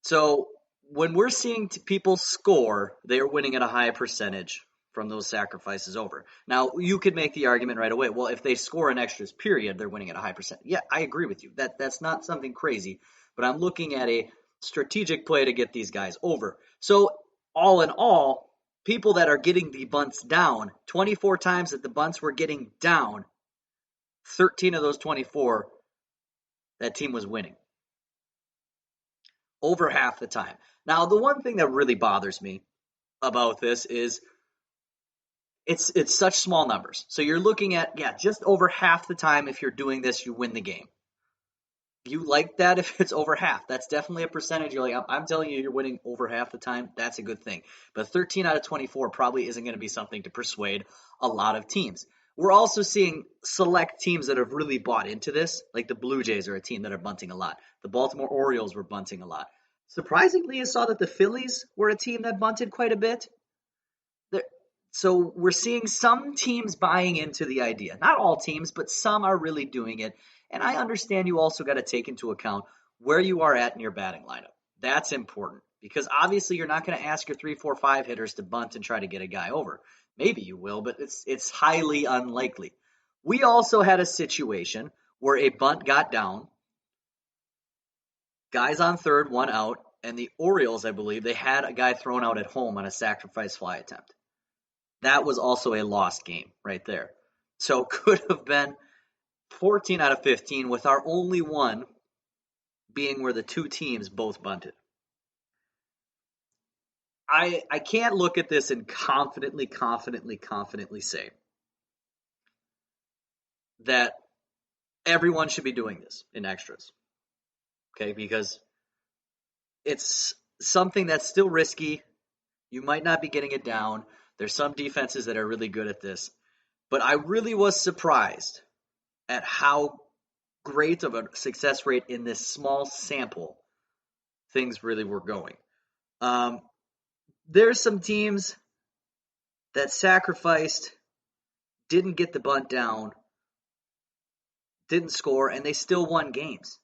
S2: So when we're seeing people score, they're winning at a high percentage from those sacrifices over. Now, you could make the argument right away, well, if they score an extras period, they're winning at a high percent. Yeah, I agree with you. That's not something crazy, but I'm looking at a strategic play to get these guys over. So all in all, people that are getting the bunts down, 24 times that the bunts were getting down, 13 of those 24, that team was winning. Over half the time. Now, the one thing that really bothers me about this is it's such small numbers. So you're looking at, just over half the time if you're doing this, you win the game. You like that if it's over half. That's definitely a percentage. You're like, I'm telling you, you're winning over half the time. That's a good thing. But 13 out of 24 probably isn't going to be something to persuade a lot of teams. We're also seeing select teams that have really bought into this, like the Blue Jays are a team that are bunting a lot. The Baltimore Orioles were bunting a lot. Surprisingly, I saw that the Phillies were a team that bunted quite a bit. So we're seeing some teams buying into the idea. Not all teams, but some are really doing it. And I understand you also got to take into account where you are at in your batting lineup. That's important because obviously you're not going to ask your 3, 4, 5 hitters to bunt and try to get a guy over. Maybe you will, but it's highly unlikely. We also had a situation where a bunt got down, guys on third, one out, and the Orioles, I believe, they had a guy thrown out at home on a sacrifice fly attempt. That was also a lost game right there. So could have been 14 out of 15 with our only one being where the two teams both bunted. I can't look at this and confidently say that everyone should be doing this in extras. Okay, because it's something that's still risky. You might not be getting it down. There's some defenses that are really good at this. But I really was surprised at how great of a success rate in this small sample things really were going. There's some teams that sacrificed, didn't get the bunt down, didn't score, and they still won games.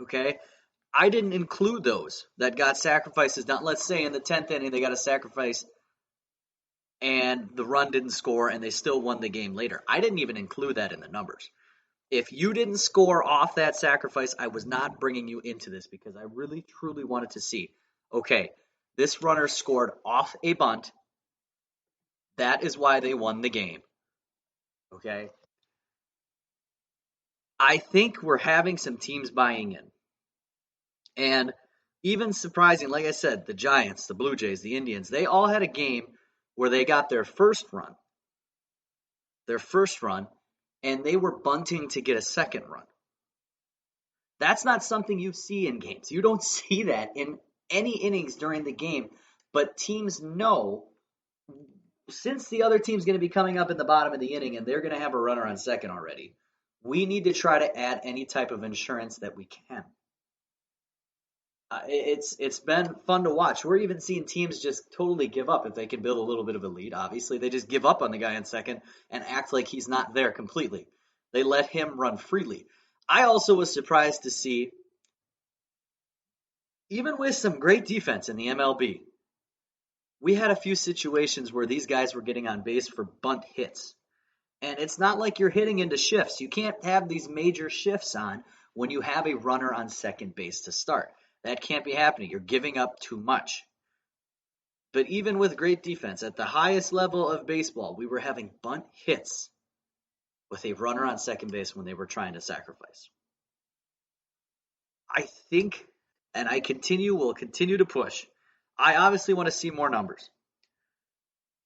S2: Okay? I didn't include those that got sacrifices down. Let's say in the 10th inning they got a sacrifice and the run didn't score and they still won the game later. I didn't even include that in the numbers. If you didn't score off that sacrifice, I was not bringing you into this because I really, truly wanted to see, okay, this runner scored off a bunt. That is why they won the game. Okay? I think we're having some teams buying in. And even surprising, like I said, the Giants, the Blue Jays, the Indians, they all had a game where they got their first run, and they were bunting to get a second run. That's not something you see in games. You don't see that in any innings during the game, but teams know since the other team's going to be coming up in the bottom of the inning and they're going to have a runner on second already, we need to try to add any type of insurance that we can. It's been fun to watch. We're even seeing teams just totally give up if they can build a little bit of a lead. Obviously, they just give up on the guy in second and act like he's not there completely. They let him run freely. I also was surprised to see, even with some great defense in the MLB, we had a few situations where these guys were getting on base for bunt hits. And it's not like you're hitting into shifts. You can't have these major shifts on when you have a runner on second base to start. That can't be happening. You're giving up too much. But even with great defense, at the highest level of baseball, we were having bunt hits with a runner on second base when they were trying to sacrifice. I think, and will continue to push. I obviously want to see more numbers.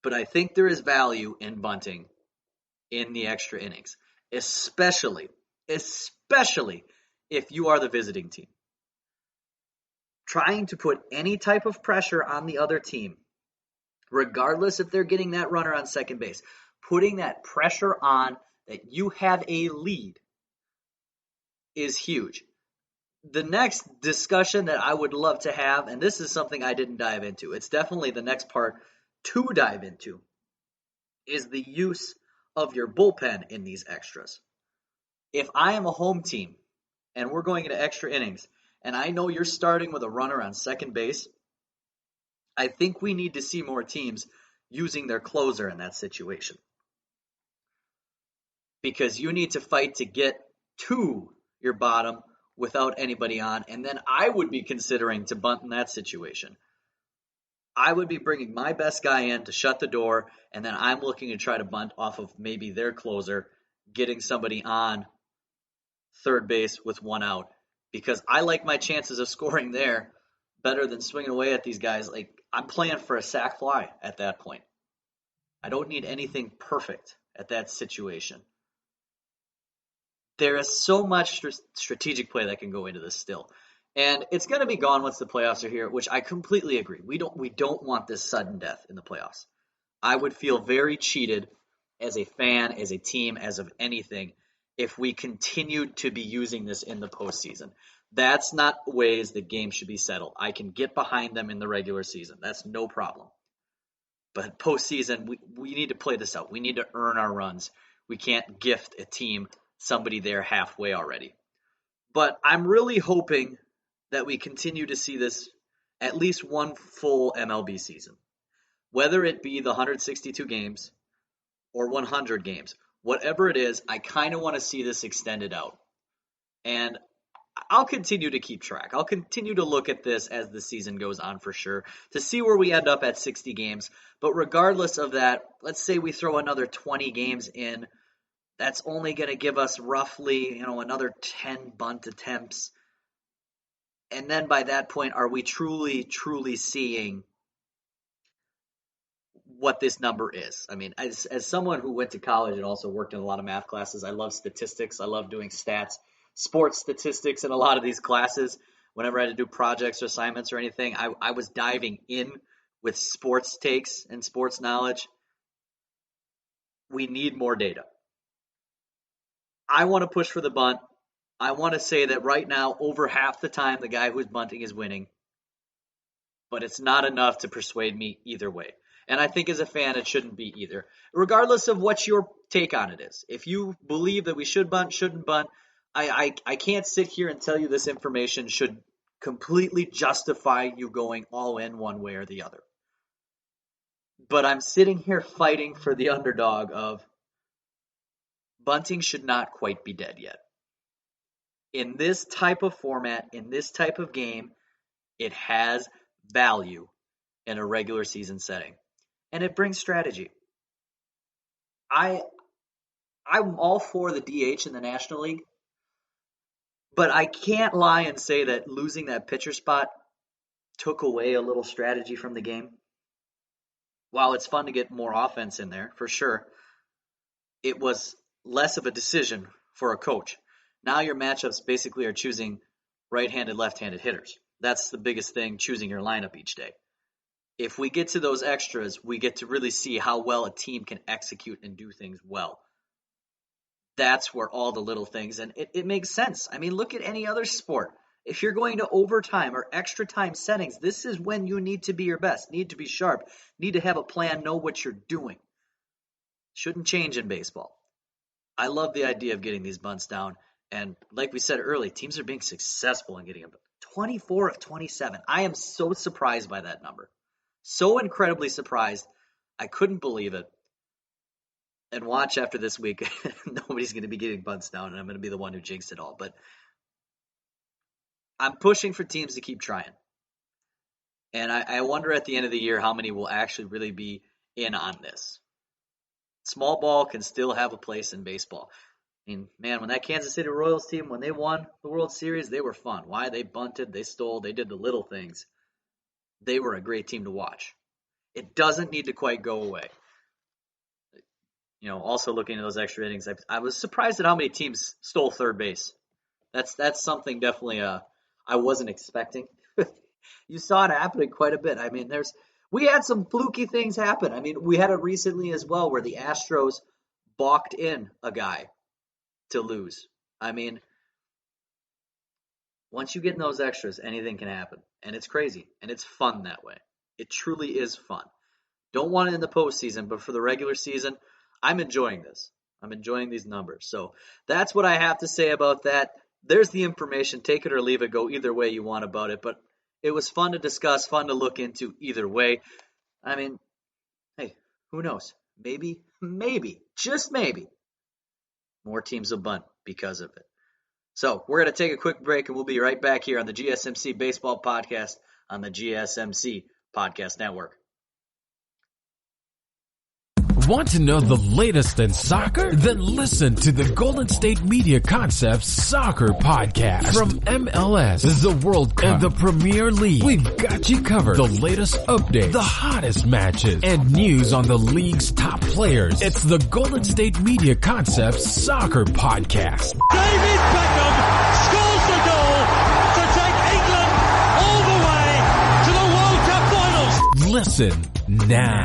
S2: But I think there is value in bunting in the extra innings, especially if you are the visiting team. Trying to put any type of pressure on the other team, regardless if they're getting that runner on second base, putting that pressure on that you have a lead is huge. The next discussion that I would love to have, and this is something I didn't dive into, it's definitely the next part to dive into, is the use of your bullpen in these extras. If I am a home team and we're going into extra innings, and I know you're starting with a runner on second base, I think we need to see more teams using their closer in that situation. Because you need to fight to get to your bottom without anybody on, and then I would be considering to bunt in that situation. I would be bringing my best guy in to shut the door, and then I'm looking to try to bunt off of maybe their closer, getting somebody on third base with one out. Because I like my chances of scoring there better than swinging away at these guys. Like, I'm playing for a sac fly at that point. I don't need anything perfect at that situation. There is so much strategic play that can go into this still. And it's going to be gone once the playoffs are here, which I completely agree. We don't want this sudden death in the playoffs. I would feel very cheated as a fan, as a team, as of anything, if we continued to be using this in the postseason. That's not ways the game should be settled. I can get behind them in the regular season. That's no problem. But postseason, we need to play this out. We need to earn our runs. We can't gift a team somebody there halfway already. But I'm really hoping that we continue to see this at least one full MLB season. Whether it be the 162 games or 100 games, whatever it is, I kind of want to see this extended out. And I'll continue to keep track. I'll continue to look at this as the season goes on for sure to see where we end up at 60 games. But regardless of that, let's say we throw another 20 games in. That's only going to give us roughly, another 10 bunt attempts. And then by that point, are we truly, truly seeing what this number is? I mean, as someone who went to college and also worked in a lot of math classes, I love statistics. I love doing stats, sports statistics in a lot of these classes. Whenever I had to do projects or assignments or anything, I was diving in with sports takes and sports knowledge. We need more data. I want to push for the bunt. I want to say that right now, over half the time, the guy who's bunting is winning. But it's not enough to persuade me either way. And I think as a fan, it shouldn't be either. Regardless of what your take on it is. If you believe that we should bunt, shouldn't bunt, I can't sit here and tell you this information should completely justify you going all in one way or the other. But I'm sitting here fighting for the underdog of bunting should not quite be dead yet. In this type of format, in this type of game, it has value in a regular season setting. And it brings strategy. I'm all for the DH in the National League, but I can't lie and say that losing that pitcher spot took away a little strategy from the game. While it's fun to get more offense in there, for sure, it was less of a decision for a coach. Now your matchups basically are choosing right-handed, left-handed hitters. That's the biggest thing, choosing your lineup each day. if we get to those extras, we get to really see how well a team can execute and do things well. That's where all the little things, and it makes sense. I mean, look at any other sport. If you're going to overtime or extra time settings, this is when you need to be your best, need to be sharp, need to have a plan, know what you're doing. Shouldn't change in baseball. I love the idea of getting these bunts down. And like we said early, teams are being successful in getting them. 24 of 27. I am so surprised by that number. So incredibly surprised. I couldn't believe it. And watch after this week, nobody's going to be getting bunts down, and I'm going to be the one who jinxed it all. But I'm pushing for teams to keep trying. And I wonder at the end of the year how many will actually really be in on this. Small ball can still have a place in baseball. I mean, man, when that Kansas City Royals team, when they won the World Series, they were fun. Why? They bunted, they stole, they did the little things. They were a great team to watch. It doesn't need to quite go away. Also looking at those extra innings, I was surprised at how many teams stole third base. That's something definitely I wasn't expecting. You saw it happening quite a bit. I mean, we had some fluky things happen. I mean, we had it recently as well where the Astros balked in a guy to lose. I mean, once you get in those extras, anything can happen. And it's crazy. And it's fun that way. It truly is fun. Don't want it in the postseason, but for the regular season, I'm enjoying this. I'm enjoying these numbers. So that's what I have to say about that. There's the information. Take it or leave it. Go either way you want about it. But it was fun to discuss, fun to look into either way. I mean, hey, who knows? Maybe, just maybe, more teams will bunt because of it. So we're going to take a quick break, and we'll be right back here on the GSMC Baseball Podcast on the GSMC Podcast Network.
S1: Want to know the latest in soccer? Then listen to the Golden State Media Concepts Soccer Podcast. From MLS, the World Cup, and the Premier League, we've got you covered. The latest updates, the hottest matches, and news on the league's top players. It's the Golden State Media Concepts Soccer Podcast.
S3: David Beckham scores the goal to take England all the way to the World Cup finals.
S1: Listen now.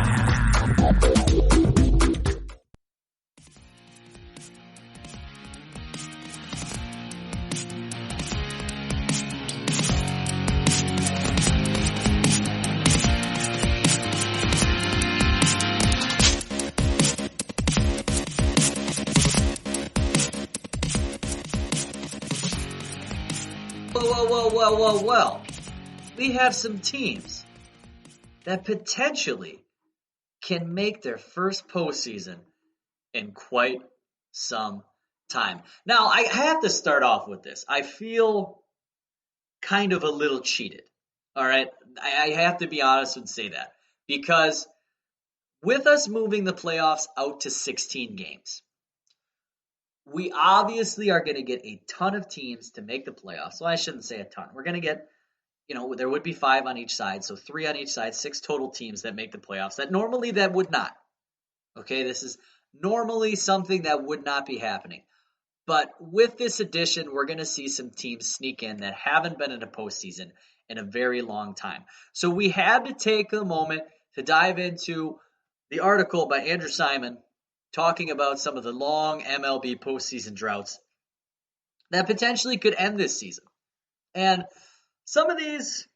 S2: Well, we have some teams that potentially can make their first postseason in quite some time. Now, I have to start off with this. I feel kind of a little cheated, all right? I have to be honest and say that, because with us moving the playoffs out to 16 games, we obviously are going to get a ton of teams to make the playoffs. Well, I shouldn't say a ton. We're going to get, there would be 5 on each side, so 3 on each side, 6 total teams that make the playoffs. That would not. Okay, this is normally something that would not be happening. But with this addition, we're going to see some teams sneak in that haven't been in a postseason in a very long time. So we had to take a moment to dive into the article by Andrew Simon talking about some of the long MLB postseason droughts that potentially could end this season. And some of these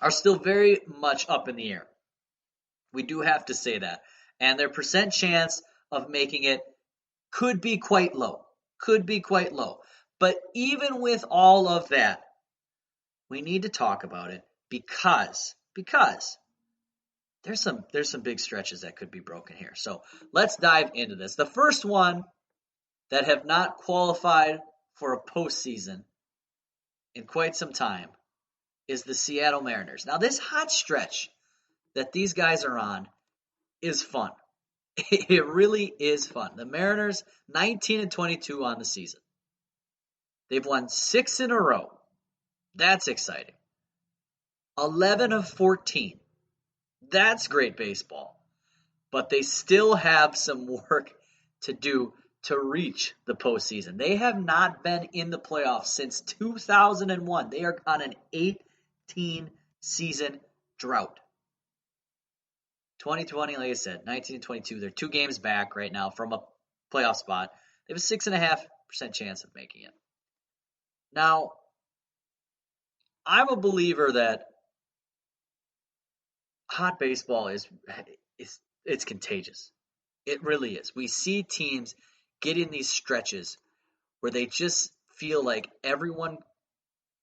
S2: are still very much up in the air. We do have to say that. And their percent chance of making it could be quite low. But even with all of that, we need to talk about it because there's some big stretches that could be broken here. So let's dive into this. The first one that have not qualified for a postseason in quite some time is the Seattle Mariners. Now, this hot stretch that these guys are on is fun. It really is fun. The Mariners, 19-22 on the season. They've won 6 in a row. That's exciting. 11 of 14. That's great baseball. But they still have some work to do to reach the postseason. They have not been in the playoffs since 2001. They are on an 18-season drought. 2020, like I said, 19 and 22. They're 2 games back right now from a playoff spot. They have a 6.5% chance of making it. Now, I'm a believer that hot baseball is it's contagious. It really is. We see teams get in these stretches where they just feel like everyone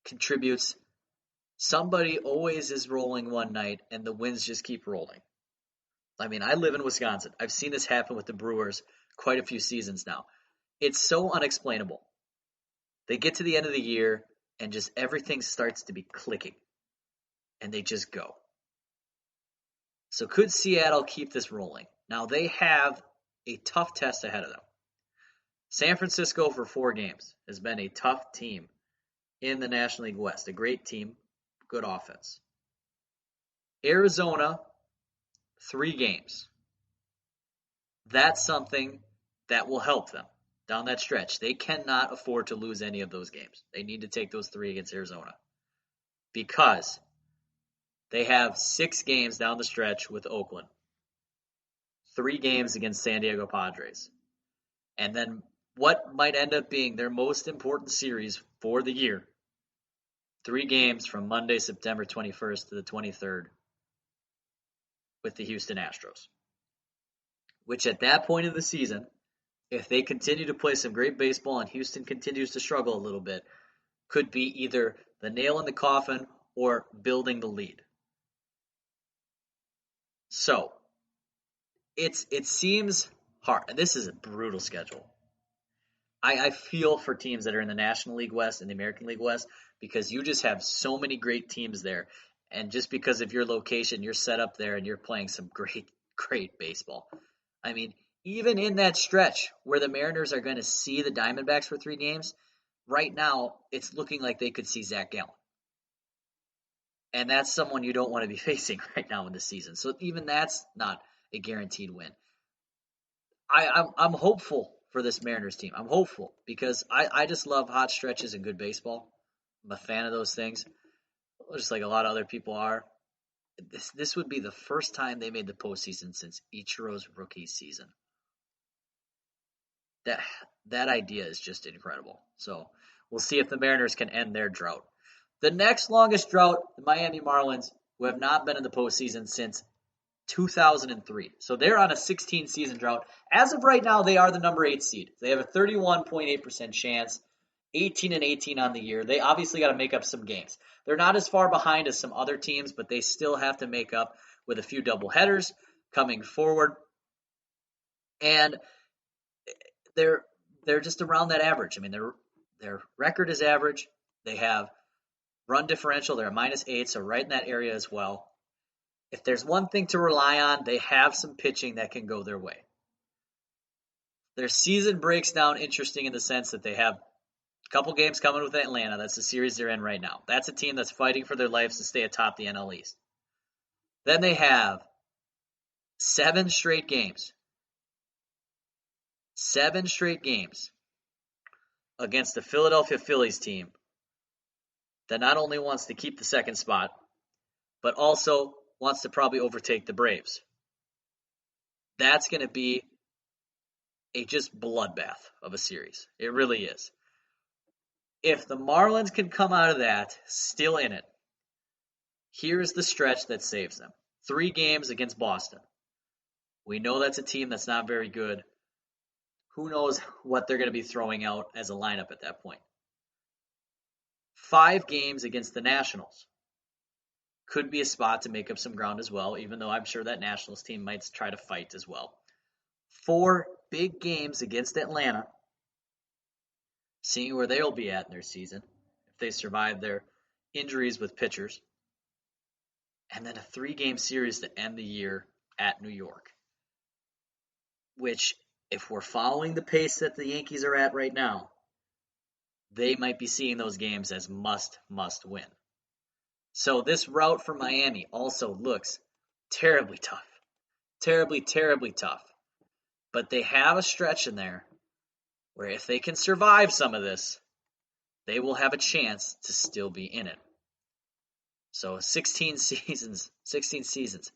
S2: contributes. Somebody always is rolling one night, and the wins just keep rolling. I mean, I live in Wisconsin. I've seen this happen with the Brewers quite a few seasons now. It's so unexplainable. They get to the end of the year, and just everything starts to be clicking, and they just go. So could Seattle keep this rolling? Now, they have a tough test ahead of them. San Francisco for 4 games has been a tough team in the National League West. A great team, good offense. Arizona, 3 games. That's something that will help them down that stretch. They cannot afford to lose any of those games. They need to take those 3 against Arizona because they have 6 games down the stretch with Oakland, 3 games against San Diego Padres, and then what might end up being their most important series for the year, 3 games from Monday, September 21st to the 23rd with the Houston Astros, which at that point of the season, if they continue to play some great baseball and Houston continues to struggle a little bit, could be either the nail in the coffin or building the lead. So, it seems hard. And this is a brutal schedule. I feel for teams that are in the National League West and the American League West because you just have so many great teams there. And just because of your location, you're set up there and you're playing some great, great baseball. I mean, even in that stretch where the Mariners are going to see the Diamondbacks for 3 games, right now it's looking like they could see Zach Gallen. And that's someone you don't want to be facing right now in the season. So even that's not a guaranteed win. I'm hopeful for this Mariners team. I'm hopeful because I just love hot stretches and good baseball. I'm a fan of those things, just like a lot of other people are. This would be the first time they made the postseason since Ichiro's rookie season. That idea is just incredible. So we'll see if the Mariners can end their drought. The next longest drought, the Miami Marlins, who have not been in the postseason since 2003. So they're on a 16-season drought. As of right now, they are the number 8 seed. They have a 31.8% chance, 18 and 18 on the year. They obviously got to make up some games. They're not as far behind as some other teams, but they still have to make up with a few doubleheaders coming forward. And they're just around that average. I mean, their record is average. They have run differential. They're a -8, so right in that area as well. If there's one thing to rely on, they have some pitching that can go their way. Their season breaks down interesting in the sense that they have a couple games coming with Atlanta. That's the series they're in right now. That's a team that's fighting for their lives to stay atop the NL East. Then they have 7 straight games. 7 straight games against the Philadelphia Phillies team that not only wants to keep the second spot, but also wants to probably overtake the Braves. That's going to be a just bloodbath of a series. It really is. If the Marlins can come out of that still in it, here's the stretch that saves them. 3 games against Boston. We know that's a team that's not very good. Who knows what they're going to be throwing out as a lineup at that point. 5 games against the Nationals. Could be a spot to make up some ground as well, even though I'm sure that Nationals team might try to fight as well. 4 big games against Atlanta. Seeing where they'll be at in their season, if they survive their injuries with pitchers. And then a 3-game series to end the year at New York. Which, if we're following the pace that the Yankees are at right now, they might be seeing those games as must win. So this route for Miami also looks terribly tough. Terribly tough. But they have a stretch in there where if they can survive some of this, they will have a chance to still be in it. So 16 seasons.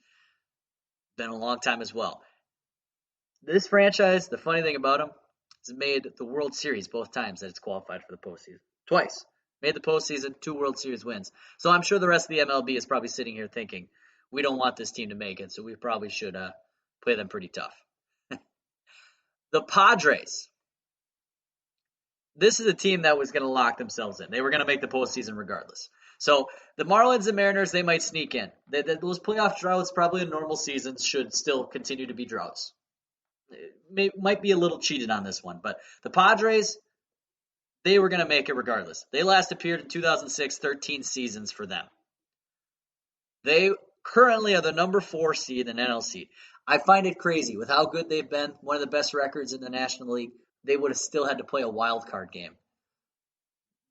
S2: Been a long time as well. This franchise, the funny thing about them, has made the World Series both times that it's qualified for the postseason. Twice. Made the postseason, 2 World Series wins. So I'm sure the rest of the MLB is probably sitting here thinking, we don't want this team to make it, so we probably should play them pretty tough. The Padres. This is a team that was going to lock themselves in. They were going to make the postseason regardless. So the Marlins and Mariners, they might sneak in. Those playoff droughts, probably in normal seasons, should still continue to be droughts. Might be a little cheated on this one, but the Padres, they were going to make it regardless. They last appeared in 2006, 13 seasons for them. They currently are the number 4 seed in NLC. I find it crazy with how good they've been, one of the best records in the National League. They would have still had to play a wild card game.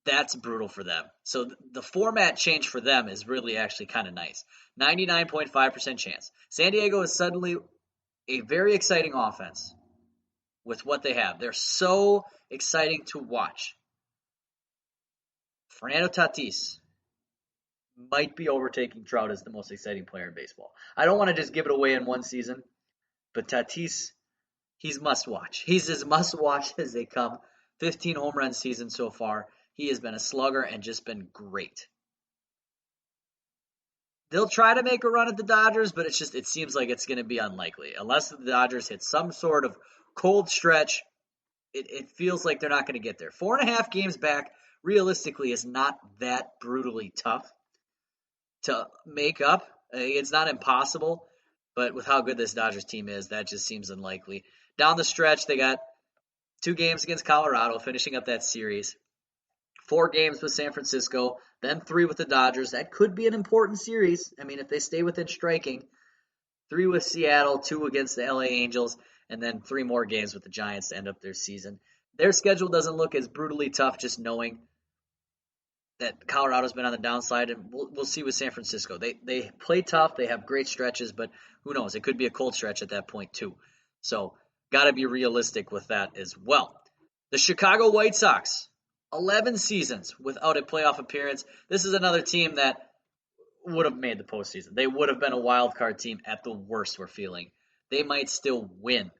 S2: That's brutal for them. So the format change for them is really actually kind of nice. 99.5% chance. San Diego is suddenly a very exciting offense with what they have. They're so exciting to watch. Fernando Tatis might be overtaking Trout as the most exciting player in baseball. I don't want to just give it away in one season, but Tatis, he's must-watch. He's as must-watch as they come. 15 home run season so far. He has been a slugger and just been great. They'll try to make a run at the Dodgers, but it seems like it's going to be unlikely. Unless the Dodgers hit some sort of cold stretch, it feels like they're not going to get there. 4.5 games back, realistically, is not that brutally tough to make up. It's not impossible, but with how good this Dodgers team is, that just seems unlikely. Down the stretch, they got 2 games against Colorado, finishing up that series. 4 games with San Francisco, then 3 with the Dodgers. That could be an important series. I mean, if they stay within striking. 3 with Seattle, 2 against the LA Angels, and then 3 more games with the Giants to end up their season. Their schedule doesn't look as brutally tough, just knowing that Colorado's been on the downside, and we'll see with San Francisco. They play tough, they have great stretches, but who knows? It could be a cold stretch at that point too. So, got to be realistic with that as well. The Chicago White Sox, 11 seasons without a playoff appearance. This is another team that would have made the postseason. They would have been a wild card team at the worst, we're feeling. They might still win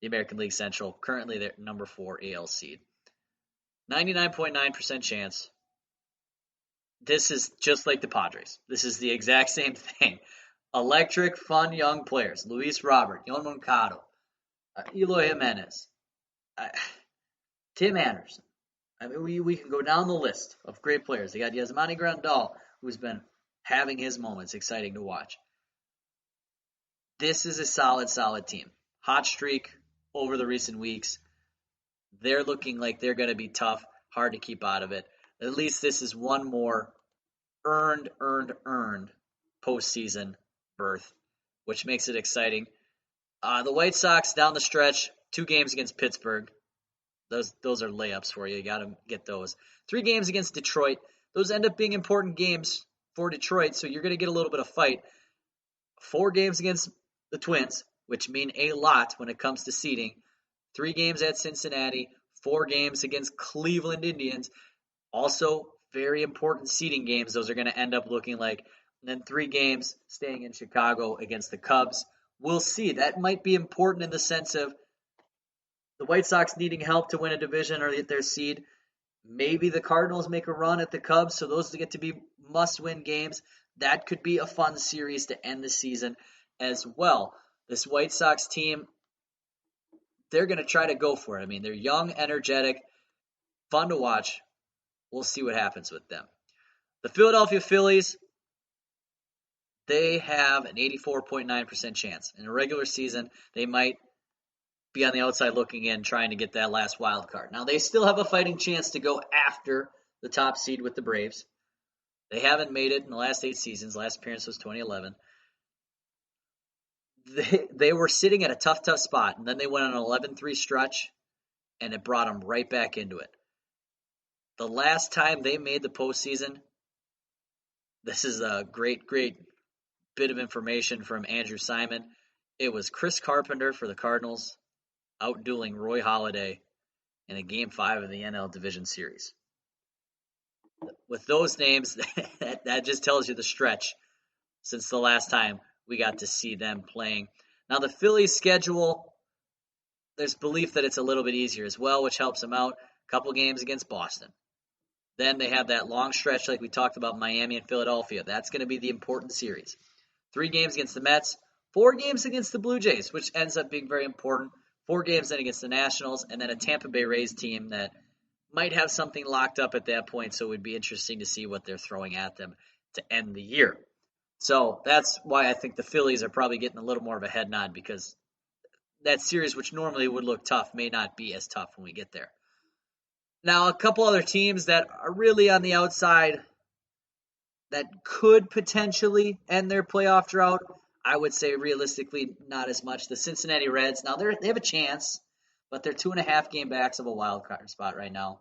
S2: the American League Central. Currently, they're number 4 AL seed. 99.9% chance. This is just like the Padres. This is the exact same thing. Electric, fun, young players. Luis Robert, Yon Moncado, Eloy Jimenez, Tim Anderson. I mean, we can go down the list of great players. They got Yasmani Grandal, who's been having his moments, exciting to watch. This is a solid team. Hot streak over the recent weeks. They're looking like they're going to be tough, hard to keep out of it. At least this is one more earned postseason berth, which makes it exciting. The White Sox down the stretch, 2 games against Pittsburgh. Those are layups for you. You got to get those. 3 games against Detroit. Those end up being important games for Detroit, so you're going to get a little bit of fight. 4 games against the Twins, which mean a lot when it comes to seeding. 3 games at Cincinnati. 4 games against Cleveland Indians. Also, very important seeding games. Those are going to end up looking like. And then 3 games staying in Chicago against the Cubs. We'll see. That might be important in the sense of the White Sox needing help to win a division or get their seed. Maybe the Cardinals make a run at the Cubs, so those get to be must-win games. That could be a fun series to end the season as well. This White Sox team, they're going to try to go for it. I mean, they're young, energetic, fun to watch. We'll see what happens with them. The Philadelphia Phillies, they have an 84.9% chance. In a regular season, they might be on the outside looking in, trying to get that last wild card. Now, they still have a fighting chance to go after the top seed with the Braves. They haven't made it in the last 8 seasons. Last appearance was 2011. They were sitting at a tough spot, and then they went on an 11-3 stretch, and it brought them right back into it. The last time they made the postseason, this is a great bit of information from Andrew Simon. It was Chris Carpenter for the Cardinals outdueling Roy Halladay in a Game 5 of the NL Division Series. With those names, that just tells you the stretch since the last time we got to see them playing. Now the Phillies schedule, there's belief that it's a little bit easier as well, which helps them out. A couple games against Boston. Then they have that long stretch like we talked about, Miami and Philadelphia. That's going to be the important series. 3 games against the Mets, 4 games against the Blue Jays, which ends up being very important. 4 games then against the Nationals, and then a Tampa Bay Rays team that might have something locked up at that point, so it would be interesting to see what they're throwing at them to end the year. So that's why I think the Phillies are probably getting a little more of a head nod, because that series, which normally would look tough, may not be as tough when we get there. Now, a couple other teams that are really on the outside that could potentially end their playoff drought, I would say realistically not as much. The Cincinnati Reds, now they have a chance, but they're 2.5 game backs of a wild card spot right now.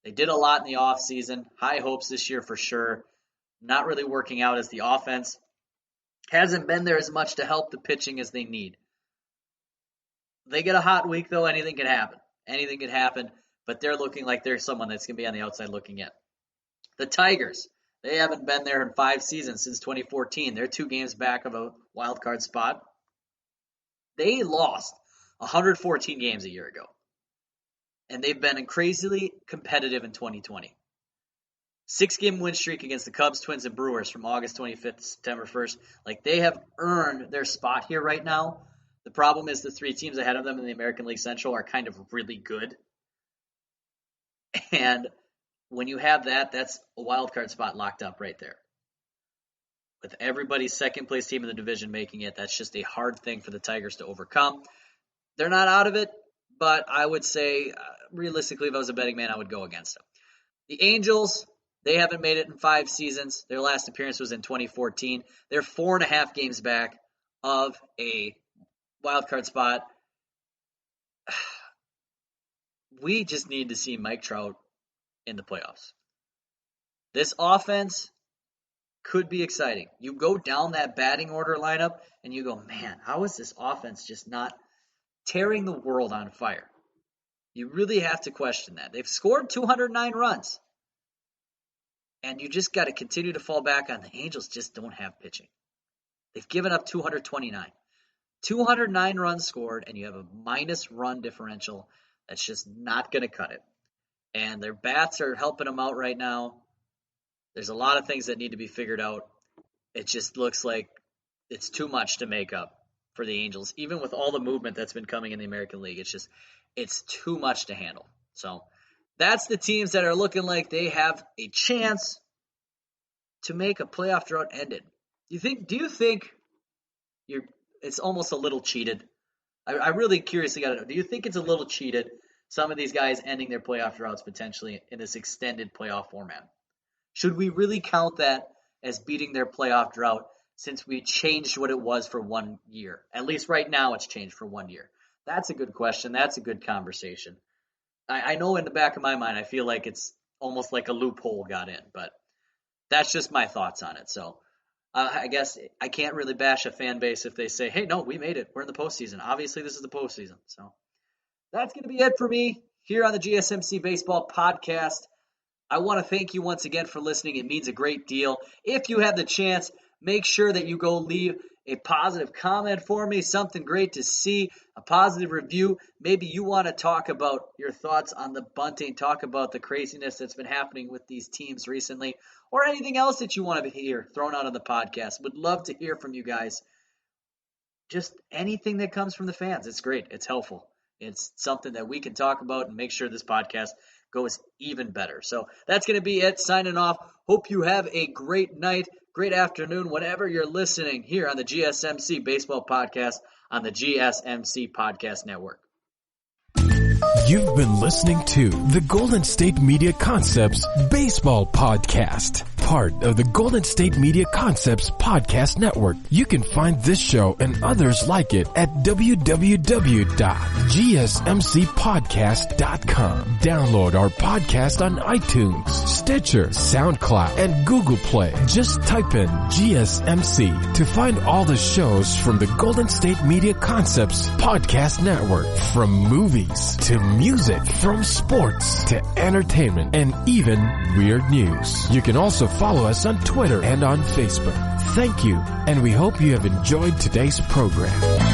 S2: They did a lot in the offseason. High hopes this year for sure. Not really working out as the offense hasn't been there as much to help the pitching as they need. They get a hot week, though. Anything can happen. Anything can happen. But they're looking like they're someone that's going to be on the outside looking in. The Tigers, they haven't been there in 5 seasons since 2014. They're 2 games back of a wild card spot. They lost 114 games a year ago. And they've been crazily competitive in 2020. 6-game win streak against the Cubs, Twins, and Brewers from August 25th to September 1st. Like, they have earned their spot here right now. The problem is the 3 teams ahead of them in the American League Central are kind of really good. And when you have that, that's a wild card spot locked up right there. With everybody's second place team in the division making it, that's just a hard thing for the Tigers to overcome. They're not out of it, but I would say, realistically, if I was a betting man, I would go against them. The Angels, they haven't made it in 5 seasons. Their last appearance was in 2014. They're 4.5 games back of a wild card spot. We just need to see Mike Trout in the playoffs. This offense could be exciting. You go down that batting order lineup and you go, man, how is this offense just not tearing the world on fire? You really have to question that. They've scored 209 runs. And you just got to continue to fall back on the Angels just don't have pitching. They've given up 229. 209 runs scored, and you have a minus run differential. That's just not going to cut it. And their bats are helping them out right now. There's a lot of things that need to be figured out. It just looks like it's too much to make up for the Angels. Even with all the movement that's been coming in the American League, it's too much to handle. So that's the teams that are looking like they have a chance to make a playoff drought ended. Do you think it's almost a little cheated? I'm really curiously got to know. Do you think it's a little cheated, some of these guys ending their playoff droughts potentially in this extended playoff format? Should we really count that as beating their playoff drought since we changed what it was for 1 year? At least right now it's changed for 1 year. That's a good question. That's a good conversation. I know in the back of my mind I feel like it's almost like a loophole got in, but that's just my thoughts on it. So I guess I can't really bash a fan base if they say, hey, no, we made it. We're in the postseason. Obviously, this is the postseason. So that's going to be it for me here on the GSMC Baseball Podcast. I want to thank you once again for listening. It means a great deal. If you have the chance, make sure that you go leave a positive comment for me, something great to see, a positive review. Maybe you want to talk about your thoughts on the bunting, talk about the craziness that's been happening with these teams recently, or anything else that you want to hear thrown out on the podcast. Would love to hear from you guys. Just anything that comes from the fans. It's great. It's helpful. It's something that we can talk about and make sure this podcast goes even better. So that's going to be it. Signing off. Hope you have a great night, great afternoon, whenever you're listening here on the GSMC Baseball Podcast on the GSMC Podcast Network.
S1: You've been listening to the Golden State Media Concepts Baseball Podcast, part of the Golden State Media Concepts Podcast Network. You can find this show and others like it at www.gsmcpodcast.com. Download our podcast on iTunes, Stitcher, SoundCloud, and Google Play. Just type in GSMC to find all the shows from the Golden State Media Concepts Podcast Network, from movies to music, from sports to entertainment, and even weird news. You can also follow us on Twitter and on Facebook. Thank you, and we hope you have enjoyed today's program.